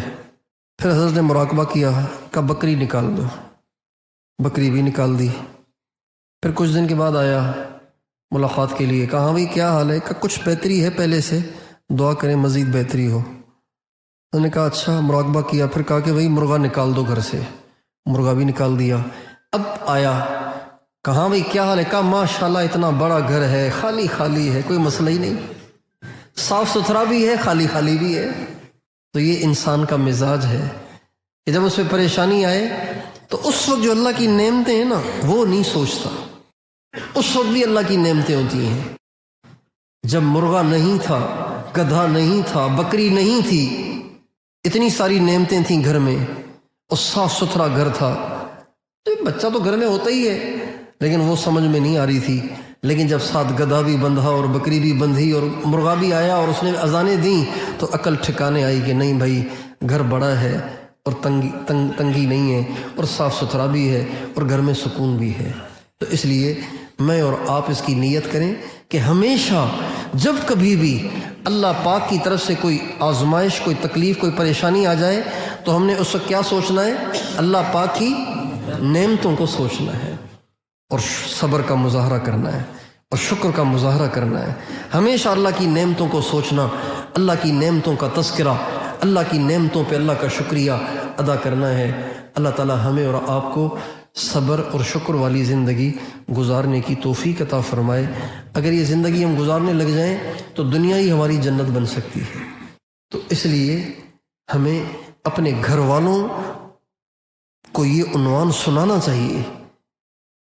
پھر حضرت نے مراقبہ کیا، کہا بکری نکال دو، بکری بھی نکال دی۔ پھر کچھ دن کے بعد آیا ملاقات کے لیے، کہا ہاں بھائی کیا حال ہے؟ کہا کچھ بہتری ہے پہلے سے، دعا کریں مزید بہتری ہو۔ انہوں نے کہا اچھا، مراقبہ کیا، پھر کہا کہ بھائی مرغا نکال دو گھر سے، مرغا بھی نکال دیا۔ اب آیا، کہاں بھائی کیا حال ہے؟ کہا ماشاءاللہ اتنا بڑا گھر ہے، خالی خالی ہے، کوئی مسئلہ ہی نہیں، صاف ستھرا بھی ہے، خالی خالی بھی ہے۔ تو یہ انسان کا مزاج ہے کہ جب اس پہ پریشانی آئے تو اس وقت جو اللہ کی نعمتیں ہیں نا وہ نہیں سوچتا، اس وقت بھی اللہ کی نعمتیں ہوتی ہیں۔ جب مرغا نہیں تھا، گدھا نہیں تھا، بکری نہیں تھی، اتنی ساری نعمتیں تھیں گھر میں اور صاف ستھرا گھر تھا، تو بچہ تو گھر میں ہوتا ہی ہے، لیکن وہ سمجھ میں نہیں آ رہی تھی۔ لیکن جب ساتھ گدھا بھی بندھا اور بکری بھی بندھی اور مرغا بھی آیا اور اس نے اذانیں دیں تو عقل ٹھکانے آئی کہ نہیں بھائی، گھر بڑا ہے اور تنگی نہیں ہے اور صاف ستھرا بھی ہے اور گھر میں سکون بھی ہے۔ تو اس لیے میں اور آپ اس کی نیت کریں کہ ہمیشہ جب کبھی بھی اللہ پاک کی طرف سے کوئی آزمائش، کوئی تکلیف، کوئی پریشانی آ جائے تو ہم نے اس وقت کیا سوچنا ہے؟ اللہ پاک کی نعمتوں کو سوچنا ہے اور صبر کا مظاہرہ کرنا ہے اور شکر کا مظاہرہ کرنا ہے۔ ہمیشہ اللہ کی نعمتوں کو سوچنا، اللہ کی نعمتوں کا تذکرہ، اللہ کی نعمتوں پہ اللہ کا شکریہ ادا کرنا ہے۔ اللہ تعالی ہمیں اور آپ کو صبر اور شکر والی زندگی گزارنے کی توفیق عطا فرمائے۔ اگر یہ زندگی ہم گزارنے لگ جائیں تو دنیا ہی ہماری جنت بن سکتی ہے۔ تو اس لیے ہمیں اپنے گھر والوں کو یہ عنوان سنانا چاہیے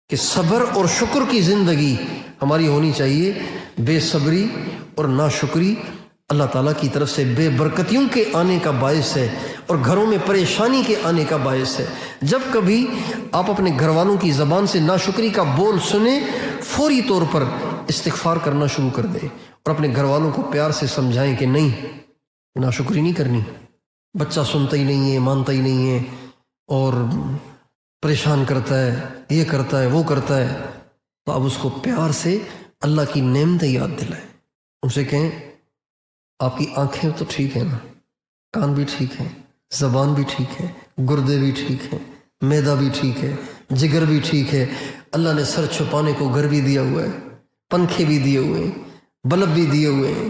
کہ صبر اور شکر کی زندگی ہماری ہونی چاہیے۔ بے صبری اور ناشکری اللہ تعالیٰ کی طرف سے بے برکتیوں کے آنے کا باعث ہے اور گھروں میں پریشانی کے آنے کا باعث ہے۔ جب کبھی آپ اپنے گھر والوں کی زبان سے ناشکری کا بول سنیں، فوری طور پر استغفار کرنا شروع کر دیں اور اپنے گھر والوں کو پیار سے سمجھائیں کہ نہیں، ناشکری نہیں کرنی۔ بچہ سنتا ہی نہیں ہے، مانتا ہی نہیں ہے اور پریشان کرتا ہے، یہ کرتا ہے، وہ کرتا ہے، تو اب اس کو پیار سے اللہ کی نعمتیں یاد دلائیں۔ ان سے کہیں آپ کی آنکھیں تو ٹھیک ہیں نا، کان بھی ٹھیک ہیں، زبان بھی ٹھیک ہے، گردے بھی ٹھیک ہیں، معدہ بھی ٹھیک ہے، جگر بھی ٹھیک ہے، اللہ نے سر چھپانے کو گھر بھی دیا ہوا ہے، پنکھے بھی دیے ہوئے ہیں، بلب بھی دیے ہوئے ہیں،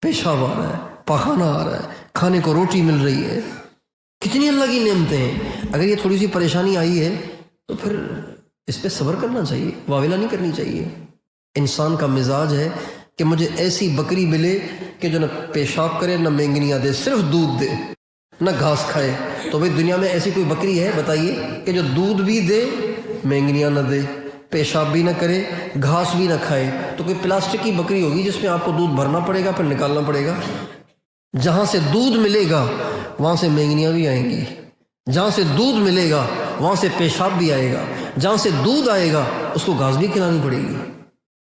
پیشاب آ رہا ہے، پاخانہ آ رہا ہے، کھانے کو روٹی مل رہی ہے، کتنی اللہ کی نعمتیں ہیں۔ اگر یہ تھوڑی سی پریشانی آئی ہے تو پھر اس پہ صبر کرنا چاہیے، واویلا نہیں کرنی چاہیے۔ انسان کا مزاج ہے کہ مجھے ایسی بکری ملے کہ جو نہ پیشاب کرے، نہ مینگنیاں دے، صرف دودھ دے، نہ گھاس کھائے۔ تو بھئی دنیا میں ایسی کوئی بکری ہے بتائیے کہ جو دودھ بھی دے، مینگنیاں نہ دے، پیشاب بھی نہ کرے، گھاس بھی نہ کھائے؟ تو کوئی پلاسٹک کی بکری ہوگی جس میں آپ کو دودھ بھرنا پڑے گا، پھر نکالنا پڑے گا۔ جہاں سے دودھ ملے گا وہاں سے مینگنیاں بھی آئیں گی، جہاں سے دودھ ملے گا وہاں سے پیشاب بھی آئے گا، جہاں سے دودھ آئے گا اس کو گھاس بھی کھلانی پڑے گی۔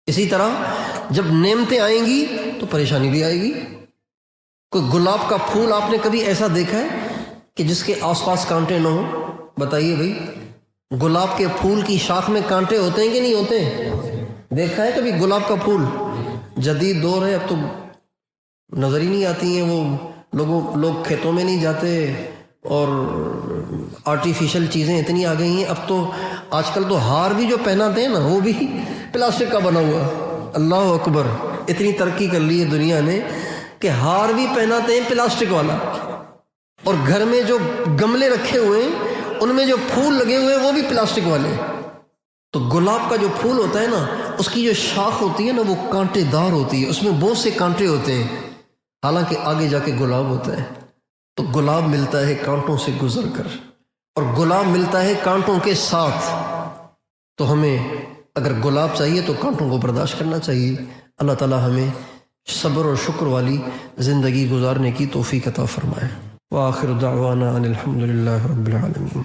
اسی طرح جب نعمتیں آئیں گی تو پریشانی بھی آئے گی۔ کوئی گلاب کا پھول آپ نے کبھی ایسا دیکھا ہے کہ جس کے آس پاس کانٹے نہ ہوں؟ بتائیے بھائی، گلاب کے پھول کی شاخ میں کانٹے ہوتے ہیں کہ نہیں ہوتے ہیں؟ دیکھا ہے کبھی گلاب کا پھول؟ جدید دور ہے، اب تو نظر ہی نہیں آتی ہیں، وہ لوگ کھیتوں میں نہیں جاتے اور آرٹیفیشل چیزیں اتنی آ گئی ہیں۔ اب تو آج کل تو ہار بھی جو پہناتے ہیں نا وہ بھی پلاسٹک کا بنا ہوا۔ اللہ اکبر، اتنی ترقی کر لی ہے دنیا نے کہ ہار بھی پہناتے ہیں پلاسٹک والا، اور گھر میں جو گملے رکھے ہوئے ہیں ان میں جو پھول لگے ہوئے ہیں وہ بھی پلاسٹک والے۔ تو گلاب کا جو پھول ہوتا ہے نا، اس کی جو شاخ ہوتی ہے نا وہ کانٹے دار ہوتی ہے، اس میں بہت سے کانٹے ہوتے ہیں، حالانکہ آگے جا کے گلاب ہوتا ہے۔ تو گلاب ملتا ہے کانٹوں سے گزر کر، اور گلاب ملتا ہے کانٹوں کے ساتھ۔ تو ہمیں اگر گلاب چاہیے تو کانٹوں کو برداشت کرنا چاہیے۔ اللہ تعالی ہمیں صبر اور شکر والی زندگی گزارنے کی توفیق عطا فرمائے۔ وآخر دعوانا ان الحمد للہ رب العالمین۔